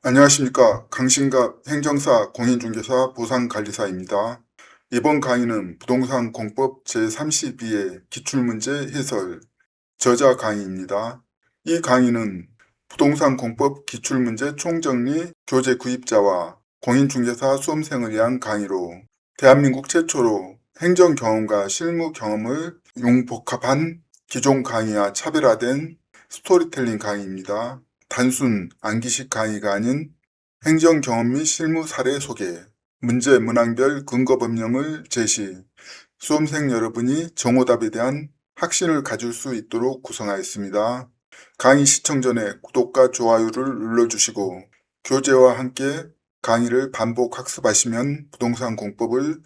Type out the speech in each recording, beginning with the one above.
안녕하십니까. 강신갑 행정사 공인중개사 보상관리사입니다. 이번 강의는 부동산 공법 제32의 기출문제 해설 저자 강의입니다. 이 강의는 부동산 공법 기출문제 총정리 교재 구입자와 공인중개사 수험생을 위한 강의로 대한민국 최초로 행정 경험과 실무 경험을 융복합한 기존 강의와 차별화된 스토리텔링 강의입니다. 단순 암기식 강의가 아닌 행정 경험 및 실무 사례 소개, 문제 문항별 근거 법령을 제시, 수험생 여러분이 정오답에 대한 확신을 가질 수 있도록 구성하였습니다. 강의 시청 전에 구독과 좋아요를 눌러주시고 교재와 함께 강의를 반복 학습하시면 부동산 공법을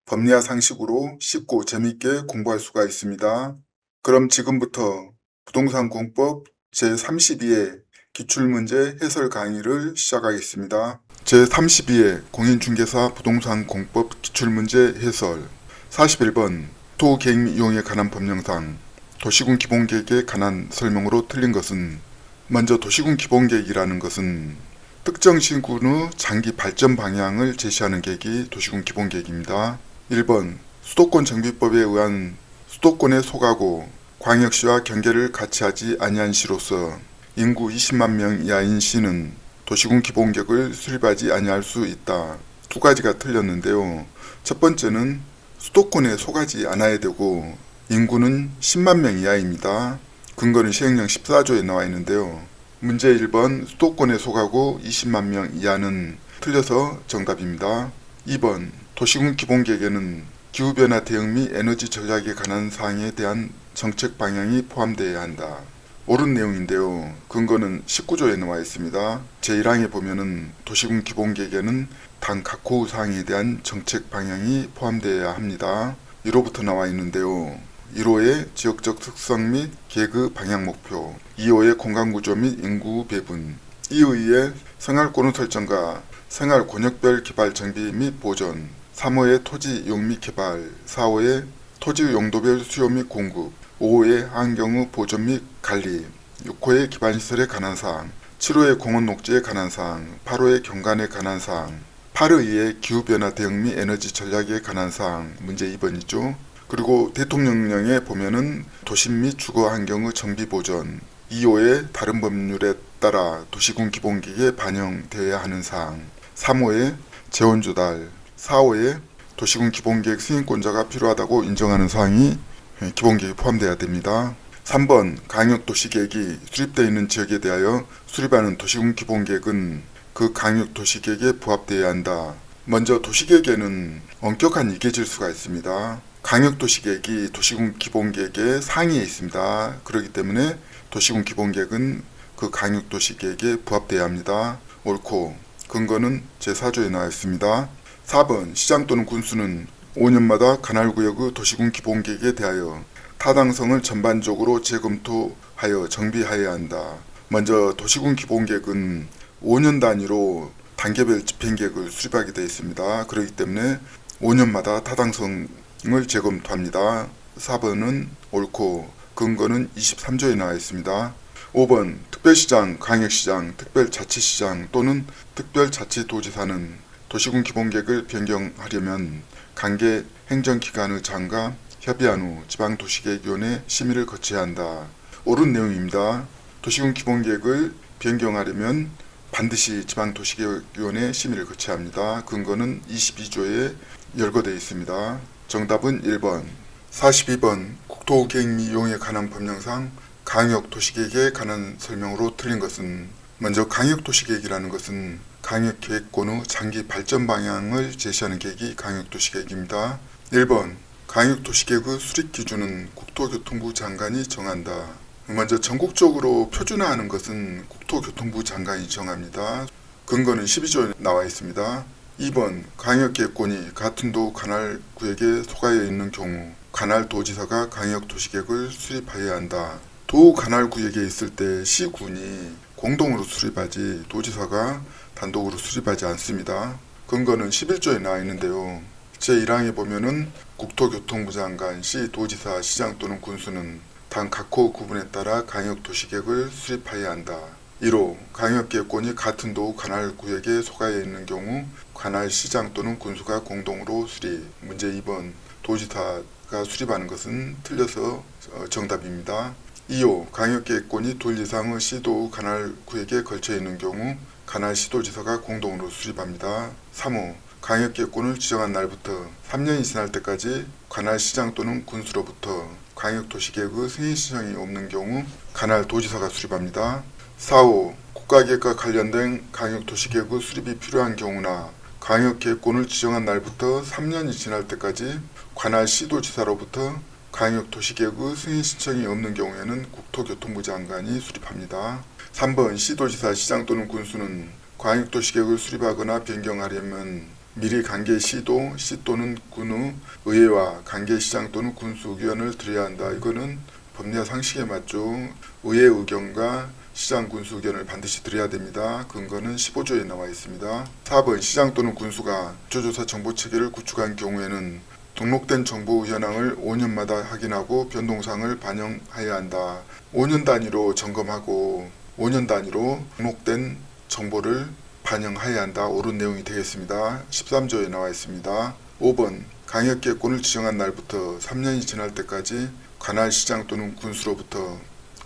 법리화 상식으로 쉽고 재미있게 공부할 수가 있습니다. 그럼 지금부터 부동산 공법 제32의 기출문제 해설 강의를 시작하겠습니다. 제32회 공인중개사 부동산 공법 기출문제 해설 41번 토계획 및 이용에 관한 법령상 도시군 기본계획에 관한 설명으로 틀린 것은 먼저 도시군 기본계획이라는 것은 특정 시군의 장기 발전 방향을 제시하는 계획이 도시군 기본계획입니다. 1번 수도권 정비법에 의한 수도권에 속하고 광역시와 경계를 같이 하지 아니한 시로서 인구 20만 명 이하인 시는 도시군 기본계획을 수립하지 아니할 수 있다. 두 가지가 틀렸는데요. 첫 번째는 수도권에 속하지 않아야 되고 인구는 10만 명 이하입니다. 근거는 시행령 14조에 나와 있는데요. 문제 1번 수도권에 속하고 20만 명 이하는 틀려서 정답입니다. 2번 도시군 기본계획에는 기후변화 대응 및 에너지 전략에 관한 사항에 대한 정책 방향이 포함되어야 한다. 옳은 내용인데요. 근거는 19조에 나와 있습니다. 제1항에 보면은 도시군 기본계획에는 당 각 호우 사항에 대한 정책 방향이 포함되어야 합니다. 1호부터 나와 있는데요. 1호의 지역적 특성 및 계획의 방향 목표, 2호의 공간구조 및 인구 배분, 2호의 생활권의 설정과 생활 권역별 개발 정비 및 보전, 3호의 토지 이용 및 개발, 4호의 토지 용도별 수요 및 공급, 5호의 환경의 보존 및 관리, 6호의 기반시설에 관한 사항, 7호의 공원 녹지에 관한 사항, 8호의 경관에 관한 사항, 8호의 기후변화 대응 및 에너지 전략에 관한 사항, 문제 2번이죠. 그리고 대통령령에 보면은 도심 및 주거 환경의 정비 보전, 2호의 다른 법률에 따라 도시군 기본계획에 반영되어야 하는 사항, 3호의 재원 조달, 4호의 도시군 기본계획 승인권자가 필요하다고 인정하는 사항이 기본계획에 포함되어야 됩니다. 3번 강역도시계획이 수립되어 있는 지역에 대하여 수립하는 도시군 기본계획은 그 강역도시계획에 부합되어야 한다. 먼저 도시계획에는 엄격한 이계 질서가 있습니다. 강역도시계획이 도시군 기본계획의 상위에 있습니다. 그렇기 때문에 도시군 기본계획은 그 강역도시계획에 부합되어야 합니다. 옳고 근거는 제4조에 나와 있습니다. 4번 시장 또는 군수는 5년마다 관할구역의 도시군 기본계획에 대하여 타당성을 전반적으로 재검토하여 정비하여야 한다. 먼저 도시군 기본계획은 5년 단위로 단계별 집행계획을 수립하게 되어 있습니다. 그렇기 때문에 5년마다 타당성을 재검토합니다. 4번은 옳고 근거는 23조에 나와 있습니다. 5번 특별시장, 광역시장, 특별자치시장 또는 특별자치도지사는 도시군 기본계획을 변경하려면 관계 행정기관의 장과 협의한 후 지방도시계획위원회 심의를 거쳐야 한다. 옳은 내용입니다. 도시군 기본계획을 변경하려면 반드시 지방도시계획위원회 심의를 거쳐야 합니다. 근거는 22조에 열거되어 있습니다. 정답은 1번. 42번 국토계획 및 이용에 관한 법령상 강역도시계획에 관한 설명으로 틀린 것은 먼저 강역도시계획이라는 것은 강역계획권의 장기 발전 방향을 제시하는 계획이 강역도시계획입니다. 1번 강역도시계획의 수립 기준은 국토교통부 장관이 정한다. 먼저 전국적으로 표준화하는 것은 국토교통부 장관이 정합니다. 근거는 12조에 나와 있습니다. 2번 강역계획권이 같은 도 관할구역에 속하여 있는 경우 관할도지사가 강역도시계획을 수립하여야 한다. 도 관할구역에 있을 때 시군이 공동으로 수립하지 도지사가 단독으로 수립하지 않습니다. 근거는 11조에 나와 있는데요. 제1항에 보면은 국토교통부 장관, 시, 도지사, 시장 또는 군수는 당 각 호 구분에 따라 강역도시계획을 수립하여야 한다. 1호 광역계획권이 같은 도 관할 구역에 속하여 있는 경우 관할 시장 또는 군수가 공동으로 수립. 문제 2번 도지사가 수립하는 것은 틀려서 정답입니다. 2호 광역계획권이 둘 이상의 시도 관할 구역에 걸쳐 있는 경우 관할 시도지사가 공동으로 수립합니다. 3호 광역계획권을 지정한 날부터 3년이 지날 때까지 관할 시장 또는 군수로부터 광역도시계획의 승인 신청이 없는 경우 관할 도지사가 수립합니다. 4호 국가계획과 관련된 광역도시계획의 수립이 필요한 경우나 광역계획권을 지정한 날부터 3년이 지날 때까지 관할 시도지사로부터 광역도시계획의 승인 신청이 없는 경우에는 국토교통부 장관이 수립합니다. 3번 시도지사, 시장 또는 군수는 광역도시계획을 수립하거나 변경하려면 미리 관계시도, 시 또는 군의 의회와 관계시장 또는 군수 의견을 드려야 한다. 이거는 법리와 상식에 맞죠. 의회 의견과 시장 군수 의견을 반드시 드려야 됩니다. 근거는 15조에 나와 있습니다. 4번 시장 또는 군수가 기초조사 정보체계를 구축한 경우에는 등록된 정보 현황을 5년마다 확인하고 변동사항을 반영해야 한다. 5년 단위로 점검하고 5년 단위로 등록된 정보를 반영해야 한다. 옳은 내용이 되겠습니다. 13조에 나와 있습니다. 5번 광역계획권을 지정한 날부터 3년이 지날 때까지 관할 시장 또는 군수로부터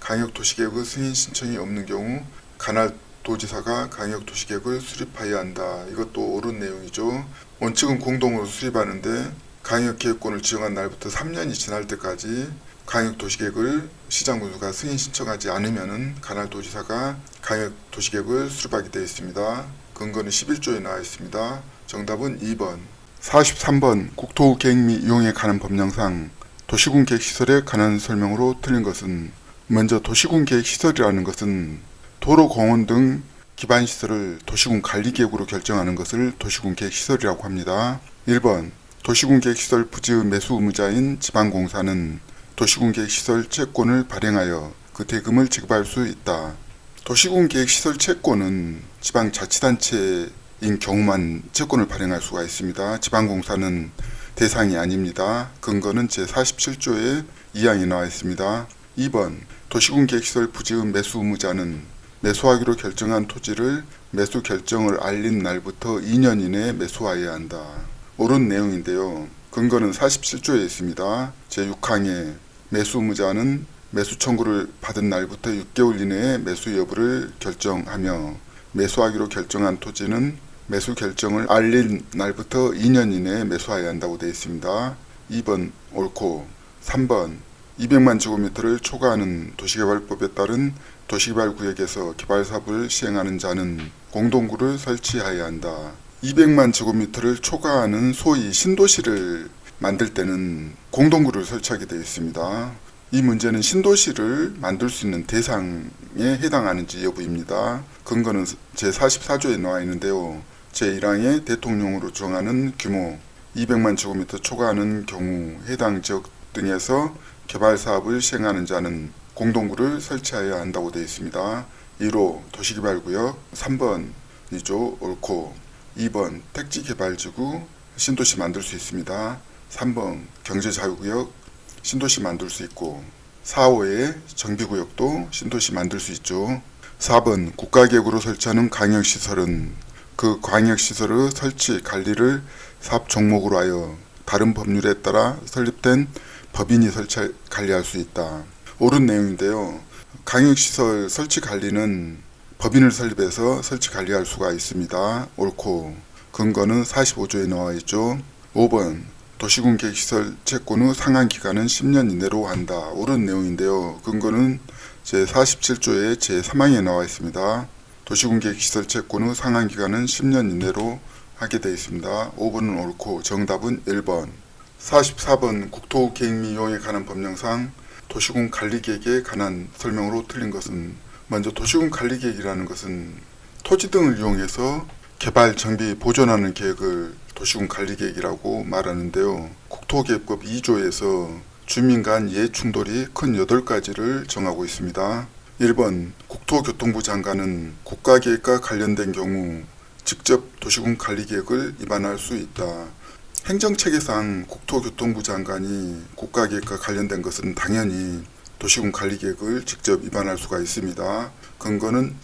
광역도시계획의 승인 신청이 없는 경우 관할 도지사가 광역도시계획을 수립해야 한다. 이것도 옳은 내용이죠. 원칙은 공동으로 수립하는데 광역계획권을 지정한 날부터 3년이 지날 때까지 광역도시계획을 시장군수가 승인 신청하지 않으면 관할 도지사가 광역도시계획을 수립하게 되어 있습니다. 근거는 11조에 나와 있습니다. 정답은 2번. 43번 국토계획 및 이용에 관한 법령상 도시군 계획 시설에 관한 설명으로 틀린 것은 먼저 도시군 계획 시설이라는 것은 도로, 공원 등 기반 시설을 도시군 관리계획으로 결정하는 것을 도시군 계획 시설이라고 합니다. 1번 도시군 계획 시설 부지의 매수 의무자인 지방공사는 도시군 계획 시설 채권을 발행하여 그 대금을 지급할 수 있다. 도시군 계획 시설 채권은 지방자치단체인 경우만 채권을 발행할 수가 있습니다. 지방공사는 대상이 아닙니다. 근거는 제47조의 2항에 나와 있습니다. 2번 도시군 계획시설 부지의 매수 의무자는 매수하기로 결정한 토지를 매수 결정을 알린 날부터 2년 이내에 매수하여야 한다. 옳은 내용인데요. 근거는 47조에 있습니다. 제6항에 매수 의무자는 매수 청구를 받은 날부터 6개월 이내에 매수 여부를 결정하며 매수하기로 결정한 토지는 매수 결정을 알린 날부터 2년 이내에 매수해야 한다고 되어 있습니다. 2번 옳고 3번 200만 제곱미터를 초과하는 도시개발법에 따른 도시개발구역에서 개발사업을 시행하는 자는 공동구를 설치해야 한다. 200만 제곱미터를 초과하는 소위 신도시를 만들 때는 공동구를 설치하게 되어 있습니다. 이 문제는 신도시를 만들 수 있는 대상에 해당하는지 여부입니다. 근거는 제44조에 나와 있는데요. 제1항에 대통령으로 정하는 규모 200만 제곱미터 초과하는 경우 해당 지역 등에서 개발사업을 시행하는 자는 공동구를 설치해야 한다고 되어 있습니다. 1호 도시개발구역 3번이죠. 옳고 2번 택지개발지구 신도시 만들 수 있습니다. 3번 경제자유구역 신도시 만들 수 있고 4호의 정비구역도 신도시 만들 수 있죠. 4번 국가계획으로 설치하는 광역시설은 그 광역시설의 설치 관리를 사업 종목으로 하여 다른 법률에 따라 설립된 법인이 설치 관리할 수 있다. 옳은 내용인데요. 광역시설 설치 관리는 법인을 설립해서 설치 관리할 수가 있습니다. 옳고 근거는 45조에 나와 있죠. 5번 도시군 계획시설 채권의 상한기간은 10년 이내로 한다. 옳은 내용인데요. 근거는 제47조의 제3항에 나와 있습니다. 도시군 계획시설 채권의 상한기간은 10년 이내로 하게 되어 있습니다. 5번은 옳고 정답은 1번. 44번 국토계획 및 이용에 관한 법령상 도시군 관리계획에 관한 설명으로 틀린 것은 먼저 도시군 관리계획이라는 것은 토지 등을 이용해서 개발, 정비, 보존하는 계획을 도시군 관리계획이라고 말하는데요. 국토계획법 2조에서 주민 간 이해충돌이 큰 8가지를 정하고 있습니다. 1번 국토교통부 장관은 국가계획과 관련된 경우 직접 도시군 관리계획을 위반할 수 있다. 행정체계상 국토교통부 장관이 국가계획과 관련된 것은 당연히 도시군 관리계획을 직접 위반할 수가 있습니다. 근거는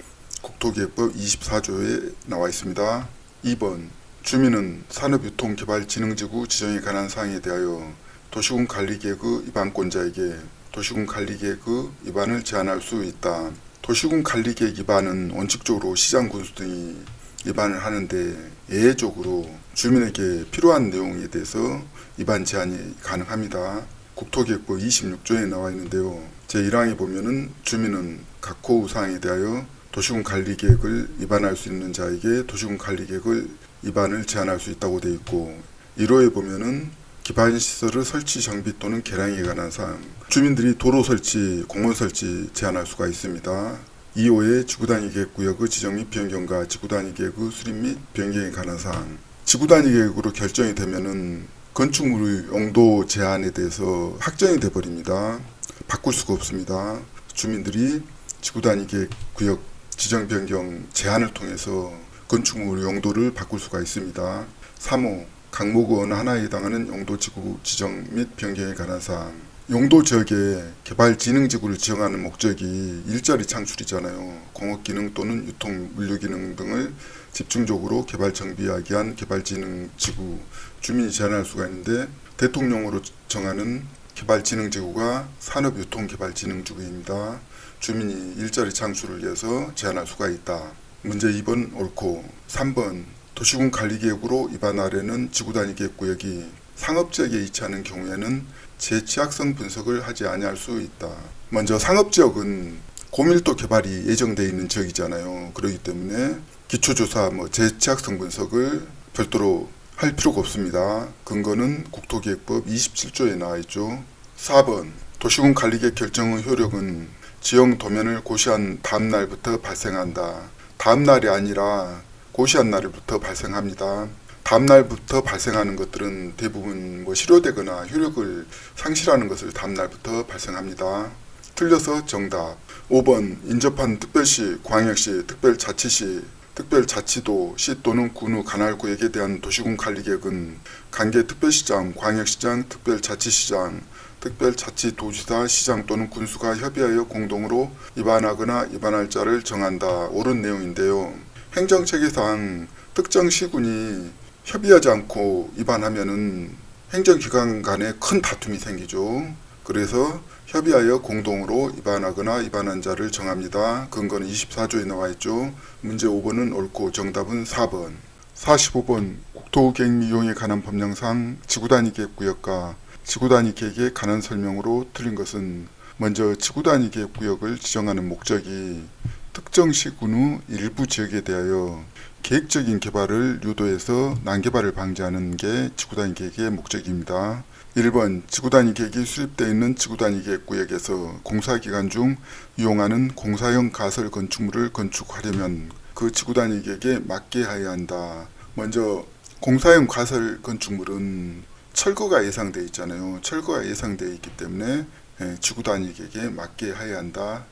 국토기획법 24조에 나와 있습니다. 2번 주민은 산업유통개발진흥지구 지정에 관한 사항에 대하여 도시군 관리계획의 위반권자에게 도시군 관리계획의 위반을 제한할 수 있다. 도시군 관리계획 위반은 원칙적으로 시장 군수 등이 위반을 하는데 예외적으로 주민에게 필요한 내용에 대해서 위반 제한이 가능합니다. 국토기획법 26조에 나와 있는데요. 제1항에 보면은 주민은 각 호우 사항에 대하여 도시군 관리계획을 위반할 수 있는 자에게 도시군 관리계획을 위반을 제한할 수 있다고 되어 있고 1호에 보면은 기반시설의 설치 정비 또는 개량에 관한 사항 주민들이 도로 설치, 공원 설치 제한할 수가 있습니다. 2호의 지구단위 계획구역의 지정 및 변경과 지구단위 계획의 수립 및 변경에 관한 사항 지구단위 계획으로 결정이 되면은 건축물의 용도 제한에 대해서 확정이 돼버립니다. 바꿀 수가 없습니다. 주민들이 지구단위 계획구역 지정 변경 제한을 통해서 건축물 용도를 바꿀 수가 있습니다. 3호 강목의 어느 하나에 해당하는 용도지구 지정 및 변경에 관한 사항 용도 지역에 개발진흥지구를 지정하는 목적이 일자리 창출이잖아요. 공업기능 또는 유통, 물류기능 등을 집중적으로 개발 정비하기 위한 개발진흥지구 주민이 제한할 수가 있는데 대통령으로 정하는 개발진흥지구가 산업유통개발진흥지구입니다. 주민이 일자리 창출을 위해서 제한할 수가 있다. 문제 2번 옳고 3번 도시군 관리계획으로 위반하려는 지구단위 계획구역이 상업지역에 위치하는 경우에는 재취약성 분석을 하지 아니할 수 있다. 먼저 상업지역은 고밀도 개발이 예정되어 있는 지역이잖아요. 그렇기 때문에 기초조사, 재취약성 분석을 별도로 할 필요가 없습니다. 근거는 국토기획법 27조에 나와 있죠. 4번 도시군 관리계획 결정의 효력은 지형 도면을 고시한 다음 날부터 발생한다. 다음 날이 아니라 고시한 날부터 발생합니다. 다음 날부터 발생하는 것들은 대부분 실효되거나 효력을 상실하는 것을 다음 날부터 발생합니다. 틀려서 정답. 5번 인접한 특별시, 광역시, 특별자치시, 특별자치도, 시 또는 군의 관할구역에 대한 도시군 관리계획은 관계 특별시장, 광역시장, 특별자치시장, 특별자치도지사, 시장 또는 군수가 협의하여 공동으로 위반하거나 위반할 자를 정한다. 옳은 내용인데요. 행정체계상 특정 시군이 협의하지 않고 위반하면은 행정기관 간에 큰 다툼이 생기죠. 그래서 협의하여 공동으로 위반하거나 위반한 자를 정합니다. 근거는 24조에 나와 있죠. 문제 5번은 옳고 정답은 4번. 45번 국토계획 이용에 관한 법령상 지구단위 계획구역과 지구단위 계획에 관한 설명으로 틀린 것은 먼저 지구단위 계획구역을 지정하는 목적이 특정 시군의 일부 지역에 대하여 계획적인 개발을 유도해서 난개발을 방지하는 게 지구단위 계획의 목적입니다. 1번 지구단위 계획이 수립되어 있는 지구단위 계획구역에서 공사기간 중 이용하는 공사형 가설 건축물을 건축하려면 그 지구단위 계획에 맞게 해야 한다. 먼저 공사형 가설 건축물은 철거가 예상되어 있잖아요. 철거가 예상되어 있기 때문에 지구단위 계획에 맞게 해야 한다.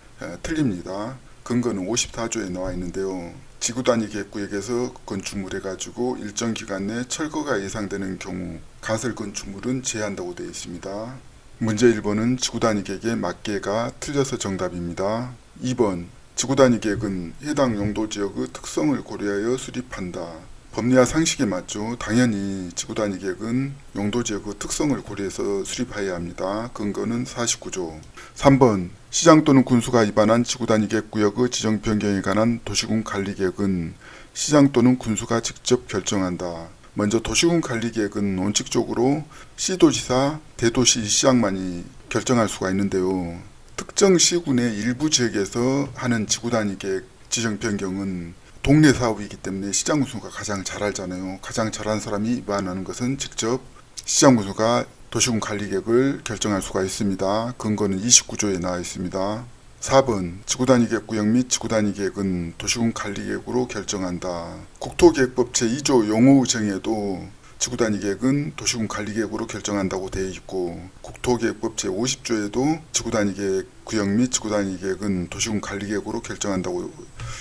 틀립니다. 근거는 54조에 나와 있는데요. 지구단위 계획구역에서 건축물 해가지고 일정 기간 내 철거가 예상되는 경우 가설 건축물은 제한한다고 되어 있습니다. 문제 1번은 지구단위 계획에 맞게가 틀려서 정답입니다. 2번 지구단위 계획은 해당 용도지역의 특성을 고려하여 수립한다. 법리와 상식에 맞죠. 당연히 지구단위 계획은 용도지역의 특성을 고려해서 수립해야 합니다. 근거는 49조. 3번 시장 또는 군수가 위반한 지구단위 계획구역의 지정 변경에 관한 도시군 관리계획은 시장 또는 군수가 직접 결정한다. 먼저 도시군 관리계획은 원칙적으로 시도지사, 대도시, 시장만이 결정할 수가 있는데요. 특정 시군의 일부 지역에서 하는 지구단위 계획 지정 변경은 동네 사업이기 때문에 시장 군수가 가장 잘 알잖아요. 가장 잘하는 사람이 위반하는 것은 직접 시장 군수가 도시군 관리계획을 결정할 수가 있습니다. 근거는 29조에 나와 있습니다. 4번 지구단위 계획구역 및 지구단위 계획은 도시군 관리계획으로 결정한다. 국토계획법 제2조 용어 정의에도 지구단위 계획은 도시군 관리계획으로 결정한다고 되어 있고 국토계획법 제50조에도 지구단위 계획구역 및 지구단위 계획은 도시군 관리계획으로 결정한다고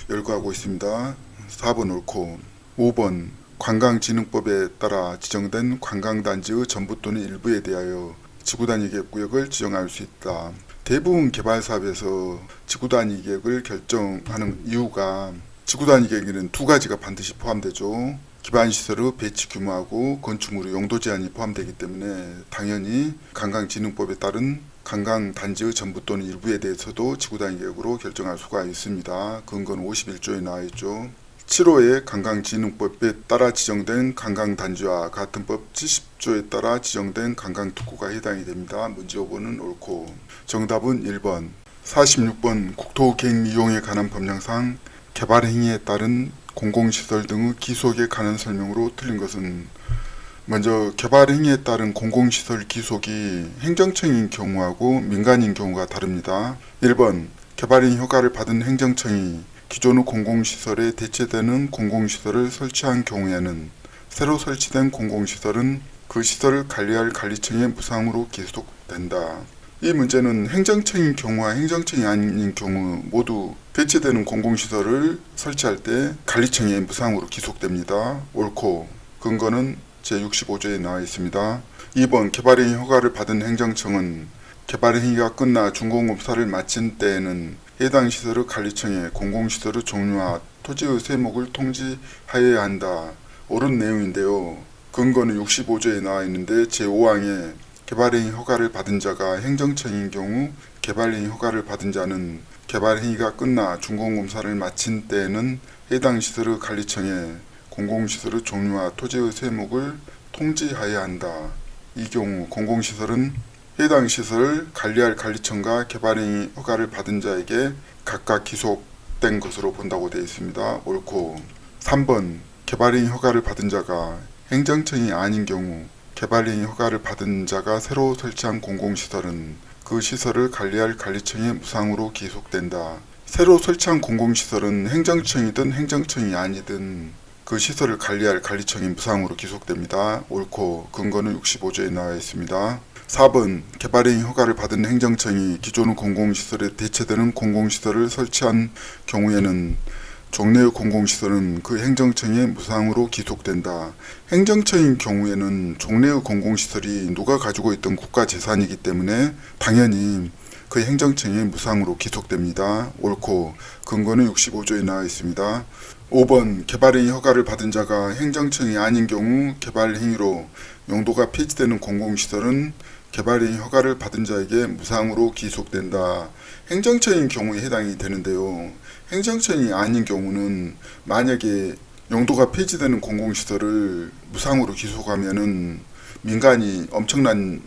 열거하고 있습니다. 4번 옳고 5번 관광진흥법에 따라 지정된 관광단지의 전부 또는 일부에 대하여 지구단위 계획구역을 지정할 수 있다. 대부분 개발 사업에서 지구 단위 계획을 결정하는 이유가 지구 단위 계획에는 두 가지가 반드시 포함되죠. 기반 시설의 배치 규모하고 건축물의 용도 제한이 포함되기 때문에 당연히 관광진흥법에 따른 관광 단지의 전부 또는 일부에 대해서도 지구 단위 계획으로 결정할 수가 있습니다. 근거는 51조에 나와 있죠. 7호의 관광진흥법에 따라 지정된 관광단지와 같은 법 70조에 따라 지정된 관광특구가 해당이 됩니다. 문제 5번은 옳고 정답은 1번. 46번 국토계획 이용에 관한 법령상 개발 행위에 따른 공공시설 등의 기속에 관한 설명으로 틀린 것은 먼저 개발 행위에 따른 공공시설 기속이 행정청인 경우하고 민간인 경우가 다릅니다. 1번 개발 행위 허가를 받은 행정청이 기존의 공공시설에 대체되는 공공시설을 설치한 경우에는 새로 설치된 공공시설은 그 시설을 관리할 관리청의 무상으로 기속된다. 이 문제는 행정청인 경우와 행정청이 아닌 경우 모두 대체되는 공공시설을 설치할 때 관리청의 무상으로 기속됩니다. 옳고 근거는 제65조에 나와 있습니다. 2번 개발행위 허가를 받은 행정청은 개발행위가 끝나 준공검사를 마친 때에는 해당 시설의 관리청에 공공시설의 종류와 토지의 세목을 통지하여야 한다. 옳은 내용인데요. 근거는 65조에 나와 있는데 제5항에 개발행위 허가를 받은 자가 행정청인 경우 개발행위 허가를 받은 자는 개발행위가 끝나 준공검사를 마친 때에는 해당 시설의 관리청에 공공시설의 종류와 토지의 세목을 통지하여야 한다. 이 경우 공공시설은 해당 시설을 관리할 관리청과 개발행위 허가를 받은 자에게 각각 기속된 것으로 본다고 되어 있습니다. 옳고 3번 개발행위 허가를 받은 자가 행정청이 아닌 경우 개발행위 허가를 받은 자가 새로 설치한 공공시설은 그 시설을 관리할 관리청에 무상으로 기속된다. 새로 설치한 공공시설은 행정청이든 행정청이 아니든 그 시설을 관리할 관리청이 무상으로 기속됩니다. 옳고 근거는 65조에 나와 있습니다. 4번 개발행위 허가를 받은 행정청이 기존의 공공시설에 대체되는 공공시설을 설치한 경우에는 종래의 공공시설은 그 행정청에 무상으로 기속된다. 행정청인 경우에는 종래의 공공시설이 누가 가지고 있던 국가재산이기 때문에 당연히 그 행정청에 무상으로 기속됩니다. 옳고 근거는 65조에 나와 있습니다. 5번 개발행위 허가를 받은 자가 행정청이 아닌 경우 개발행위로 용도가 폐지되는 공공시설은 개발행위 허가를 받은 자에게 무상으로 기속된다. 행정청인 경우에 해당이 되는데요. 행정청이 아닌 경우는 만약에 용도가 폐지되는 공공시설을 무상으로 기속하면은 민간이 엄청난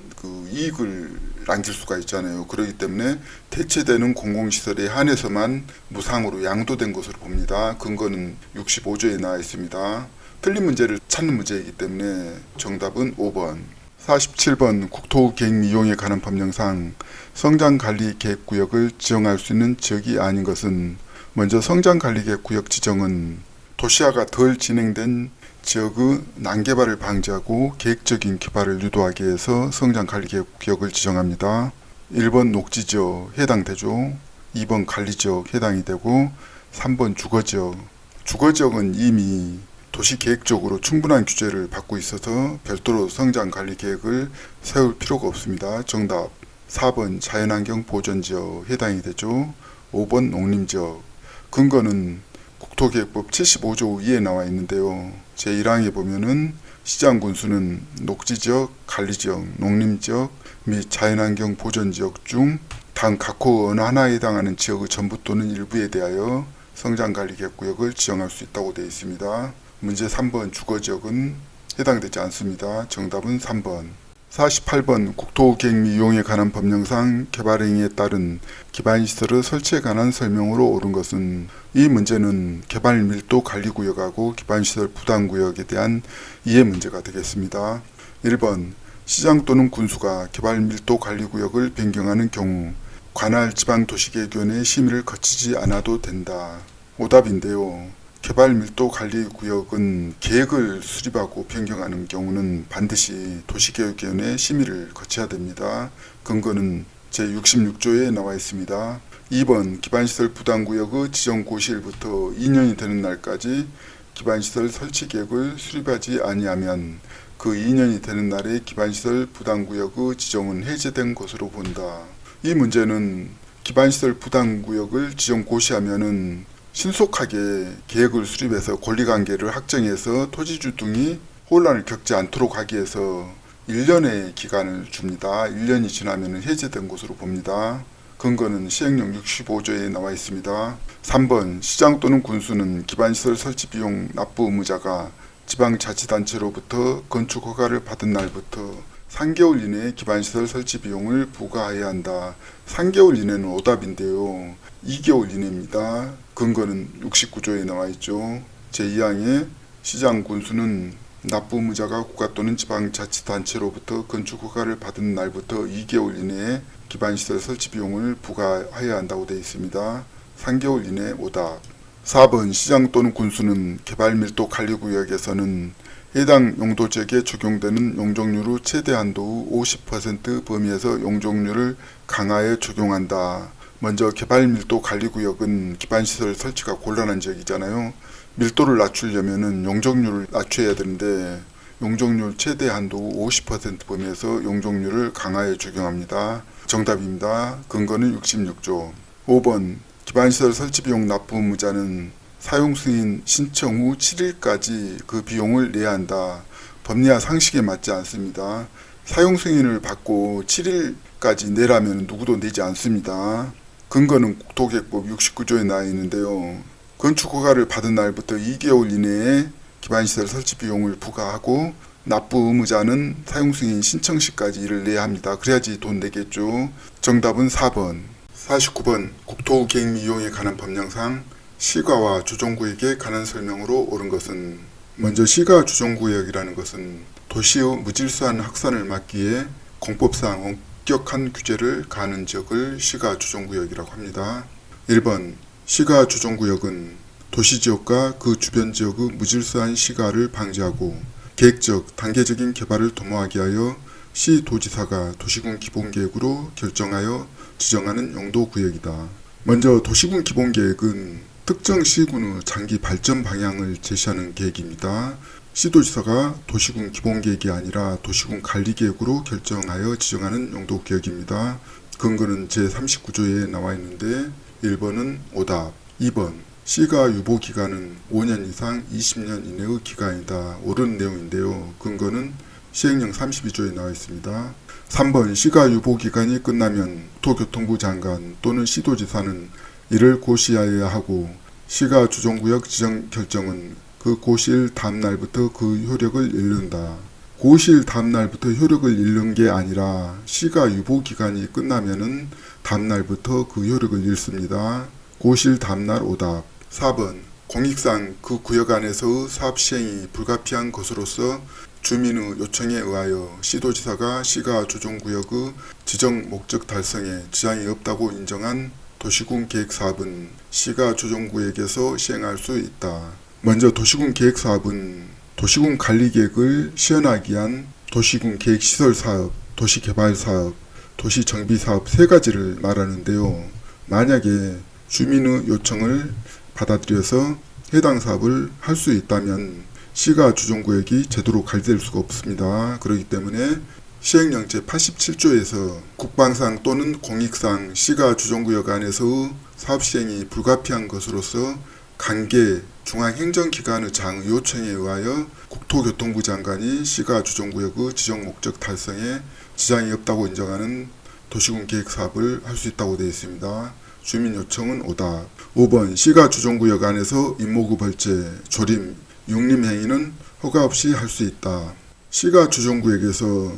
이익을 남길 수가 있잖아요. 그렇기 때문에 대체되는 공공시설에 한해서만 무상으로 양도된 것으로 봅니다. 근거는 65조에 나와 있습니다. 틀린 문제를 찾는 문제이기 때문에 정답은 5번. 47번 국토계획 이용에 관한 법령상 성장관리계획구역을 지정할 수 있는 지역이 아닌 것은 먼저 성장관리계획구역 지정은 도시화가 덜 진행된 지역의 난개발을 방지하고 계획적인 개발을 유도하기 위해서 성장관리계획구역을 지정합니다. 1번 녹지지역 해당되죠. 2번 관리지역 해당이 되고 3번 주거지역. 주거지역은 이미 도시계획적으로 충분한 규제를 받고 있어서 별도로 성장관리계획을 세울 필요가 없습니다. 정답 4번 자연환경 보전지역 해당이 되죠. 5번 농림지역. 근거는 국토계획법 75조 2에 나와 있는데요. 제1항에 보면은 시장군수는 녹지지역, 관리지역, 농림지역 및 자연환경 보전지역 중 다음 각호 어느 하나에 해당하는 지역의 전부 또는 일부에 대하여 성장관리계획구역을 지정할 수 있다고 되어 있습니다. 문제 3번 주거지역은 해당되지 않습니다. 정답은 3번. 48번 국토계획 및 이용에 관한 법령상 개발행위에 따른 기반시설의 설치에 관한 설명으로 옳은 것은 이 문제는 개발밀도 관리구역하고 기반시설 부담구역에 대한 이해 문제가 되겠습니다. 1번 시장 또는 군수가 개발밀도 관리구역을 변경하는 경우 관할 지방도시계획위원회의 심의를 거치지 않아도 된다. 오답인데요. 개발밀도관리구역은 계획을 수립하고 변경하는 경우는 반드시 도시계획위원회의 심의를 거쳐야 됩니다. 근거는 제66조에 나와 있습니다. 2번 기반시설 부담구역의 지정 고시일부터 2년이 되는 날까지 기반시설 설치계획을 수립하지 아니하면 그 2년이 되는 날에 기반시설 부담구역의 지정은 해제된 것으로 본다. 이 문제는 기반시설 부담구역을 지정 고시하면은 신속하게 계획을 수립해서 권리관계를 확정해서 토지주 등이 혼란을 겪지 않도록 하기 위해서 1년의 기간을 줍니다. 1년이 지나면 해제된 것으로 봅니다. 근거는 시행령 65조에 나와 있습니다. 3번 시장 또는 군수는 기반시설 설치 비용 납부 의무자가 지방자치단체로부터 건축 허가를 받은 날부터 3개월 이내에 기반시설 설치 비용을 부과해야 한다. 3개월 이내는 오답인데요. 2개월 이내입니다. 근거는 69조에 나와 있죠. 제2항에 시장 군수는 납부 의무자가 국가 또는 지방자치단체로부터 건축 허가를 받은 날부터 2개월 이내에 기반시설 설치 비용을 부과해야 한다고 되어 있습니다. 3개월 이내 오답. 4번 시장 또는 군수는 개발밀도 관리구역에서는 해당 용도 지역에 적용되는 용적률의 최대 한도 50% 범위에서 용적률을 강하여 적용한다. 먼저 개발밀도 관리구역은 기반시설 설치가 곤란한 지역이잖아요. 밀도를 낮추려면 용적률을 낮춰야 되는데 용적률 최대 한도 50% 범위에서 용적률을 강하여 적용합니다. 정답입니다. 근거는 66조. 5번 기반시설 설치 비용 납부 의무자는 사용 승인 신청 후 7일까지 그 비용을 내야 한다. 법리와 상식에 맞지 않습니다. 사용 승인을 받고 7일까지 내라면 누구도 내지 않습니다. 근거는 국토계획법 69조에 나와 있는데요. 건축 허가를 받은 날부터 2개월 이내에 기반시설 설치 비용을 부과하고 납부 의무자는 사용 승인 신청 시까지 이를 내야 합니다. 그래야지 돈 내겠죠. 정답은 4번. 49번 국토계획 이용에 관한 법령상 시가와 주정구역에 관한 설명으로 옳은 것은 먼저 시가 주정구역이라는 것은 도시의 무질서한 확산을 막기 위해 공법상 엄격한 규제를 가하는 지역을 시가 주정구역이라고 합니다. 1번 시가 주정구역은 도시지역과 그 주변 지역의 무질서한 시가를 방지하고 계획적, 단계적인 개발을 도모하기 위하여 시도지사가 도시군 기본계획으로 결정하여 지정하는 용도구역이다. 먼저 도시군 기본계획은 특정 시군의 장기 발전 방향을 제시하는 계획입니다. 시도지사가 도시군 기본계획이 아니라 도시군 관리계획으로 결정하여 지정하는 용도구역입니다. 근거는 제39조에 나와 있는데 1번은 오답, 2번 시가 유보 기간은 5년 이상 20년 이내의 기간이다. 옳은 내용인데요. 근거는 시행령 32조에 나와 있습니다. 3번 시가 유보 기간이 끝나면 국토교통부 장관 또는 시도지사는 이를 고시하여야 하고 시가 주정구역 지정 결정은 그 고시일 다음날부터 그 효력을 잃는다. 고시일 다음날부터 효력을 잃는 게 아니라 시가 유보 기간이 끝나면은 다음날부터 그 효력을 잃습니다. 고시일 다음날 오답. 4번 공익상 그 구역 안에서의 사업 시행이 불가피한 것으로서 주민의 요청에 의하여 시도지사가 시가 주정구역의 지정 목적 달성에 지장이 없다고 인정한 도시군 계획사업은 시가 주정구역에서 시행할 수 있다. 먼저 도시군 계획사업은 도시군 관리계획을 시행하기 위한 도시군 계획시설사업, 도시개발사업, 도시정비사업 세 가지를 말하는데요. 만약에 주민의 요청을 받아들여서 해당 사업을 할 수 있다면 시가 주정구역이 제대로 관리될 수가 없습니다. 그렇기 때문에 시행령 제87조에서 국방상 또는 공익상 시가 주정구역 안에서의 사업 시행이 불가피한 것으로서 관계 중앙행정기관의 장 요청에 의하여 국토교통부 장관이 시가 주정구역의 지정 목적 달성에 지장이 없다고 인정하는 도시군 계획사업을 할 수 있다고 되어 있습니다. 주민 요청은 오답. 5번 시가 주정구역 안에서 임목의 벌채, 조림, 육림 행위는 허가 없이 할 수 있다. 시가 주정구역에서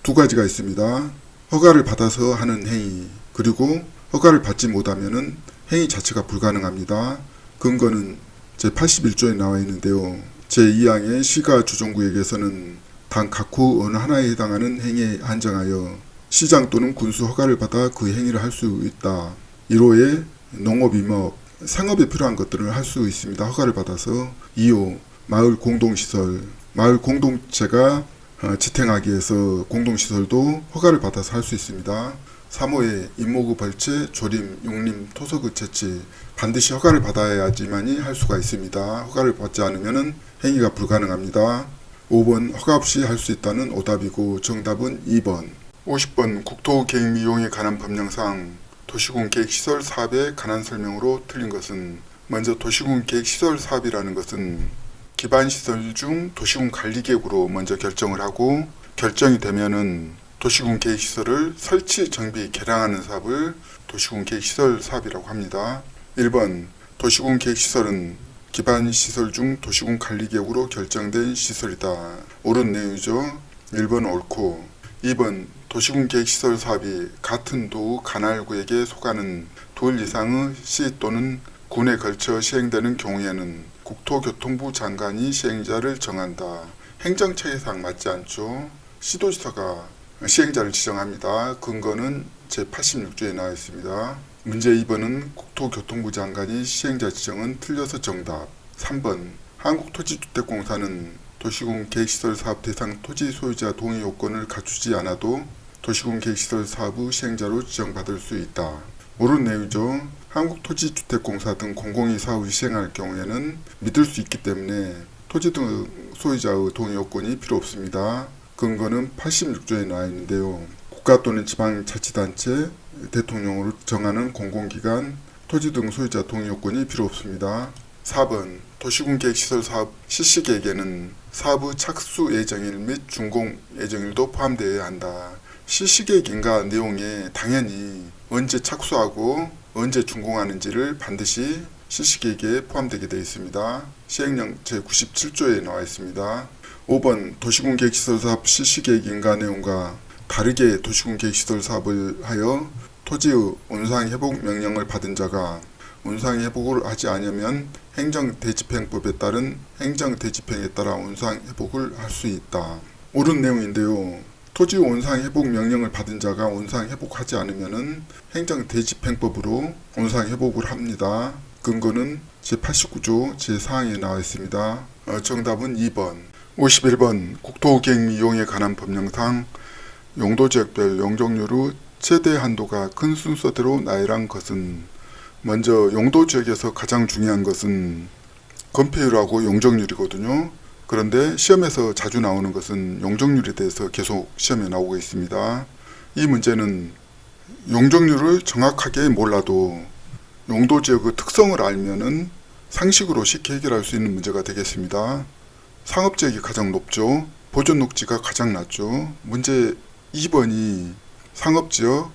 두 가지가 있습니다. 허가를 받아서 하는 행위, 그리고 허가를 받지 못하면 행위 자체가 불가능합니다. 근거는 제81조에 나와 있는데요. 제2항의 시가 주정구역에서는 단 각호 어느 하나에 해당하는 행위에 한정하여 시장 또는 군수 허가를 받아 그 행위를 할 수 있다. 1호에 농업, 임업, 생업에 필요한 것들을 할 수 있습니다. 허가를 받아서. 2호 마을 공동시설, 마을 공동체가 지탱하기 위해서 공동시설도 허가를 받아서 할 수 있습니다. 3호에 임목의 벌채, 조림, 육림, 토속의 채취 반드시 허가를 받아야지만이 할 수가 있습니다. 허가를 받지 않으면 행위가 불가능합니다. 5번 허가 없이 할 수 있다는 오답이고 정답은 2번. 50번 국토계획 미용에 관한 법령상 도시군 계획시설 사업에 관한 설명으로 틀린 것은, 먼저 도시군 계획시설 사업이라는 것은 기반시설 중 도시군 관리계획으로 먼저 결정을 하고, 결정이 되면은 도시군 계획시설을 설치, 정비, 개량하는 사업을 도시군 계획시설 사업이라고 합니다. 1번 도시군 계획시설은 기반시설 중 도시군 관리계획으로 결정된 시설이다. 옳은 내용이죠. 1번 옳고, 2번 도시군 계획시설 사업이 같은 도 관할구역에 속하는 둘 이상의 시 또는 군에 걸쳐 시행되는 경우에는 국토교통부 장관이 시행자를 정한다. 행정처계상 맞지 않죠. 시도지사가 시행자를 지정합니다. 근거는 제86조에 나와 있습니다. 문제 2번은 국토교통부 장관이 시행자 지정은 틀려서 정답. 3번 한국토지주택공사는 도시군 계획시설 사업 대상 토지 소유자 동의 요건을 갖추지 않아도 도시군 계획시설 사업의 시행자로 지정받을 수 있다. 옳은 내용이죠. 한국토지주택공사 등 공공이 사업을 시행할 경우에는 믿을 수 있기 때문에 토지 등 소유자의 동의 요건이 필요 없습니다. 근거는 86조에 나와 있는데요. 국가 또는 지방자치단체, 대통령으로 정하는 공공기관, 토지 등 소유자 동의 요건이 필요 없습니다. 4번 도시군 계획시설 사업 실시계획에는 사업의 착수 예정일 및 준공 예정일도 포함되어야 한다. 실시계획 인가 내용에 당연히 언제 착수하고 언제 준공하는지를 반드시 실시계획에 포함되게 되어 있습니다. 시행령 제97조에 나와 있습니다. 5번 도시군 계획시설 사업 실시계획 인가 내용과 다르게 도시군 계획시설 사업을 하여 토지의 원상회복 명령을 받은 자가 원상회복을 하지 않으면 행정대집행법에 따른 행정대집행에 따라 원상회복을 할 수 있다. 옳은 내용인데요. 토지 원상회복 명령을 받은 자가 원상회복하지 않으면 행정대집행법으로 원상회복을 합니다. 근거는 제89조 제4항에 나와 있습니다. 정답은 2번. 51번 국토계획 및 이용에 관한 법령상 용도지역별 용적률의 최대 한도가 큰 순서대로 나열한 것은, 먼저 용도지역에서 가장 중요한 것은 건폐율하고 용적률이거든요. 그런데 시험에서 자주 나오는 것은 용적률에 대해서 계속 시험에 나오고 있습니다. 이 문제는 용적률을 정확하게 몰라도 용도지역의 특성을 알면은 상식으로 쉽게 해결할 수 있는 문제가 되겠습니다. 상업지역이 가장 높죠. 보존녹지가 가장 낮죠. 문제 2번이 상업지역,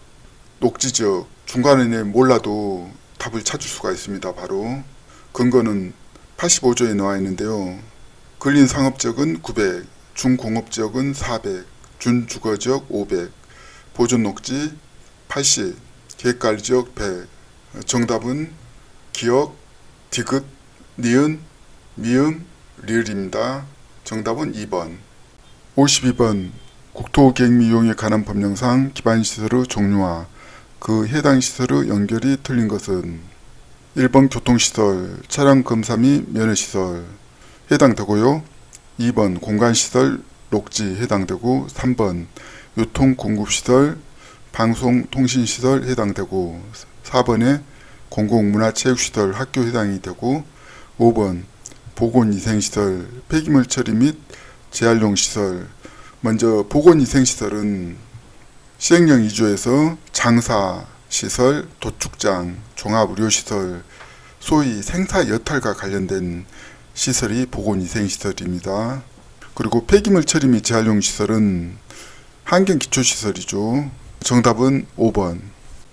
녹지지역 중간에 몰라도 답을 찾을 수가 있습니다. 바로 근거는 85조에 나와 있는데요. 근린 상업지역은 900, 중공업지역은 400, 준주거지역 500, 보존녹지 80, 계획관리지역 100. 정답은 기역, 디귿, 니은, 미음, 리을입니다. 정답은 2번. 52번 국토계획 및 이용에 관한 법령상 기반시설의 종류와 그 해당 시설의 연결이 틀린 것은, 1번 교통시설, 차량검사 및 면허시설 해당되고요. 2번 공간시설, 녹지 해당되고, 3번 유통공급시설, 방송통신시설 해당되고, 4번에 공공문화체육시설, 학교 해당이 되고, 5번 보건위생시설, 폐기물 처리 및 재활용시설. 먼저 보건위생시설은 시행령 2조에서 장사시설, 도축장, 종합의료시설, 소위 생사여탈과 관련된 시설이 보건위생시설입니다. 그리고 폐기물 처리 및 재활용시설은 환경기초시설이죠. 정답은 5번.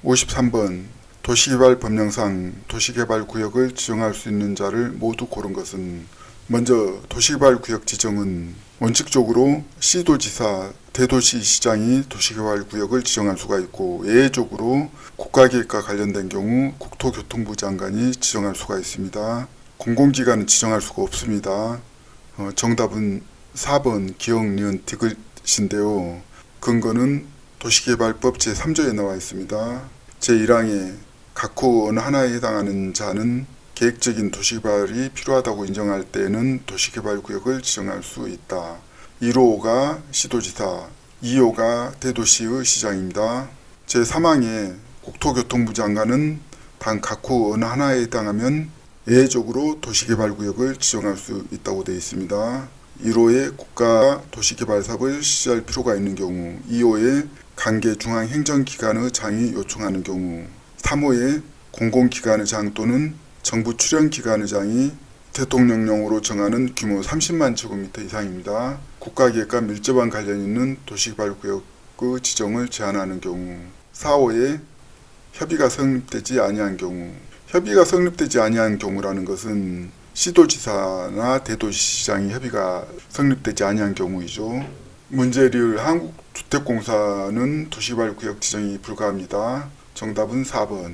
53번 도시개발법령상 도시개발구역을 지정할 수 있는 자를 모두 고른 것은, 먼저 도시개발구역 지정은 원칙적으로 시도지사, 대도시시장이 도시개발구역을 지정할 수가 있고, 예외적으로 국가계획과 관련된 경우 국토교통부 장관이 지정할 수가 있습니다. 공공기관은 지정할 수가 없습니다. 정답은 4번 기역, 니은, 디귿인데요. 근거는 도시개발법 제3조에 나와 있습니다. 제1항에 각호 어느 하나에 해당하는 자는 계획적인 도시개발이 필요하다고 인정할 때에는 도시개발구역을 지정할 수 있다. 1호가 시도지사, 2호가 대도시의 시장입니다. 제3항에 국토교통부 장관은 단 각호 어느 하나에 해당하면 예외적으로 도시개발구역을 지정할 수 있다고 되어 있습니다. 1호에 국가 도시개발 사업을 실시할 필요가 있는 경우, 2호에 관계 중앙행정기관의 장이 요청하는 경우 3호에 공공기관의 장 또는 정부 출연기관의 장이 대통령령으로 정하는 규모 30만 제곱미터 이상입니다. 국가계획과 밀접한 관련 있는 도시개발구역의 지정을 제한하는 경우 4호에 협의가 성립되지 아니한 경우 협의가 성립되지 아니한 경우라는 것은 시도지사나 대도시장이 협의가 성립되지 아니한 경우이죠. 문제를 한국주택공사는 도시개발구역 지정이 불가합니다. 정답은 4번.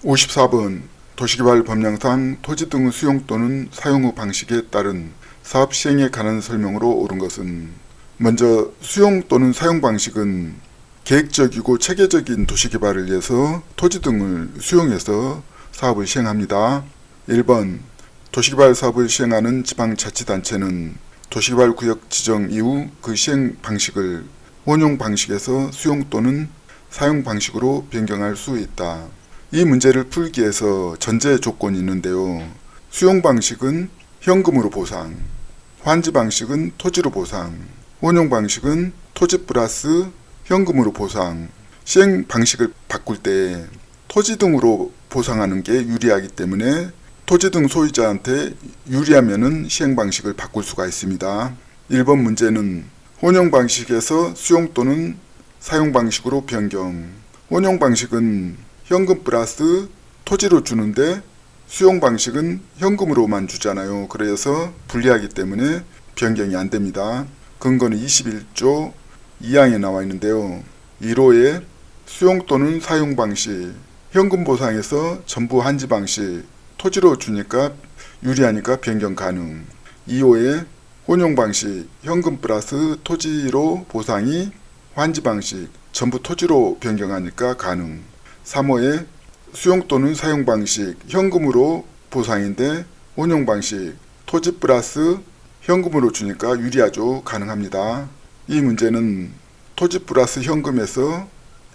54번 도시개발법령상 토지 등의 수용 또는 사용의 방식에 따른 사업 시행에 관한 설명으로 옳은 것은 먼저 수용 또는 사용 방식은 계획적이고 체계적인 도시개발을 위해서 토지 등을 수용해서 사업을 시행합니다. 1번 도시개발 사업을 시행하는 지방자치단체는 도시개발구역 지정 이후 그 시행 방식을 원용 방식에서 수용 또는 사용 방식으로 변경할 수 있다. 이 문제를 풀기 위해서 전제 조건이 있는데요. 수용 방식은 현금으로 보상, 환지 방식은 토지로 보상, 원용 방식은 토지 플러스 현금으로 보상. 시행 방식을 바꿀 때 토지 등으로 보상하는 게 유리하기 때문에 토지 등 소유자한테 유리하면은 시행 방식을 바꿀 수가 있습니다. 1번 문제는 원용 방식에서 수용 또는 사용 방식으로 변경. 원용 방식은 현금 플러스 토지로 주는데 수용 방식은 현금으로만 주잖아요. 그래서 불리하기 때문에 변경이 안 됩니다. 근거는 21조 2항에 나와 있는데요. 1호에 수용 또는 사용 방식, 현금 보상에서 전부 환지 방식, 토지로 주니까 유리하니까 변경 가능. 2호에 혼용 방식, 현금 플러스 토지로 보상이 환지 방식, 전부 토지로 변경하니까 가능. 3호에 수용 또는 사용 방식, 현금으로 보상인데 혼용 방식, 토지 플러스 현금으로 주니까 유리하죠. 가능합니다. 이 문제는 토지 플러스 현금에서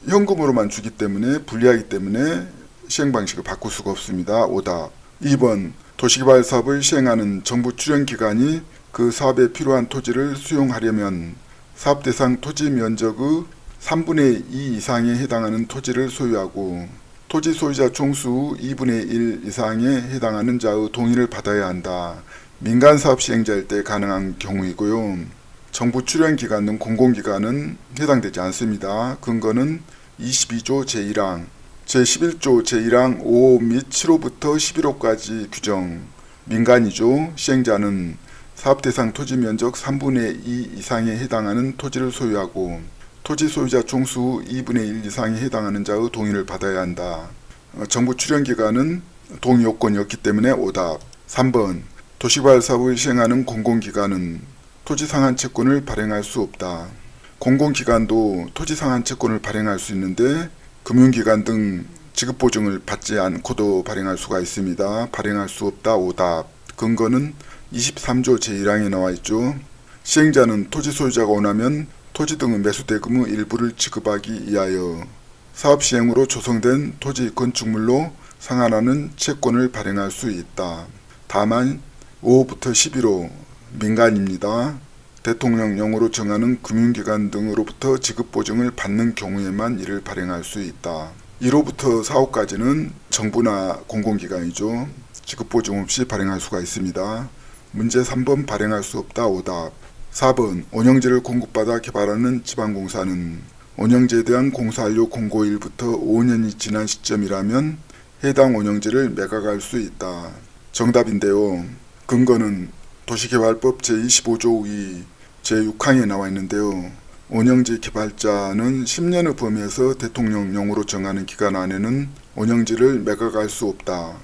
현금으로만 주기 때문에 불리하기 때문에 시행 방식을 바꿀 수가 없습니다. 오답. 2번 도시개발 사업을 시행하는 정부 출연기관이 그 사업에 필요한 토지를 수용하려면 사업 대상 토지 면적의 3분의 2 이상에 해당하는 토지를 소유하고 토지 소유자 총수 2분의 1 이상에 해당하는 자의 동의를 받아야 한다. 민간 사업 시행자일 때 가능한 경우이고요. 정부 출연기관 등 공공기관은 해당되지 않습니다. 근거는 22조 제1항, 제11조 제1항 5호 및 7호부터 11호까지 규정. 민간이죠. 시행자는 사업 대상 토지 면적 3분의 2 이상에 해당하는 토지를 소유하고 토지 소유자 총수 2분의 1 이상에 해당하는 자의 동의를 받아야 한다. 정부 출연기관은 동의 요건이 없기 때문에 오답. 3번 도시개발 사업을 시행하는 공공기관은 토지 상한 채권을 발행할 수 없다. 공공기관도 토지 상한 채권을 발행할 수 있는데 금융기관 등 지급보증을 받지 않고도 발행할 수가 있습니다. 발행할 수 없다. 오답. 근거는 23조 제1항에 나와 있죠. 시행자는 토지 소유자가 원하면 토지 등의 매수대금의 일부를 지급하기 위하여 사업 시행으로 조성된 토지 건축물로 상환하는 채권을 발행할 수 있다. 다만 5호부터 11호 민간입니다. 대통령령으로 정하는 금융기관 등으로부터 지급보증을 받는 경우에만 이를 발행할 수 있다. 1호부터 4호까지는 정부나 공공기관이죠. 지급보증 없이 발행할 수가 있습니다. 문제 3번 발행할 수 없다. 오답. 4번 원형지를 공급받아 개발하는 지방공사는 원형지에 대한 공사완료 공고일부터 5년이 지난 시점이라면 해당 원형지를 매각할 수 있다. 정답인데요. 근거는 도시개발법 제25조 2 제6항에 나와 있는데요. 원형지 개발자는 10년의 범위에서 대통령령으로 정하는 기간 안에는 원형지를 매각할 수 없다.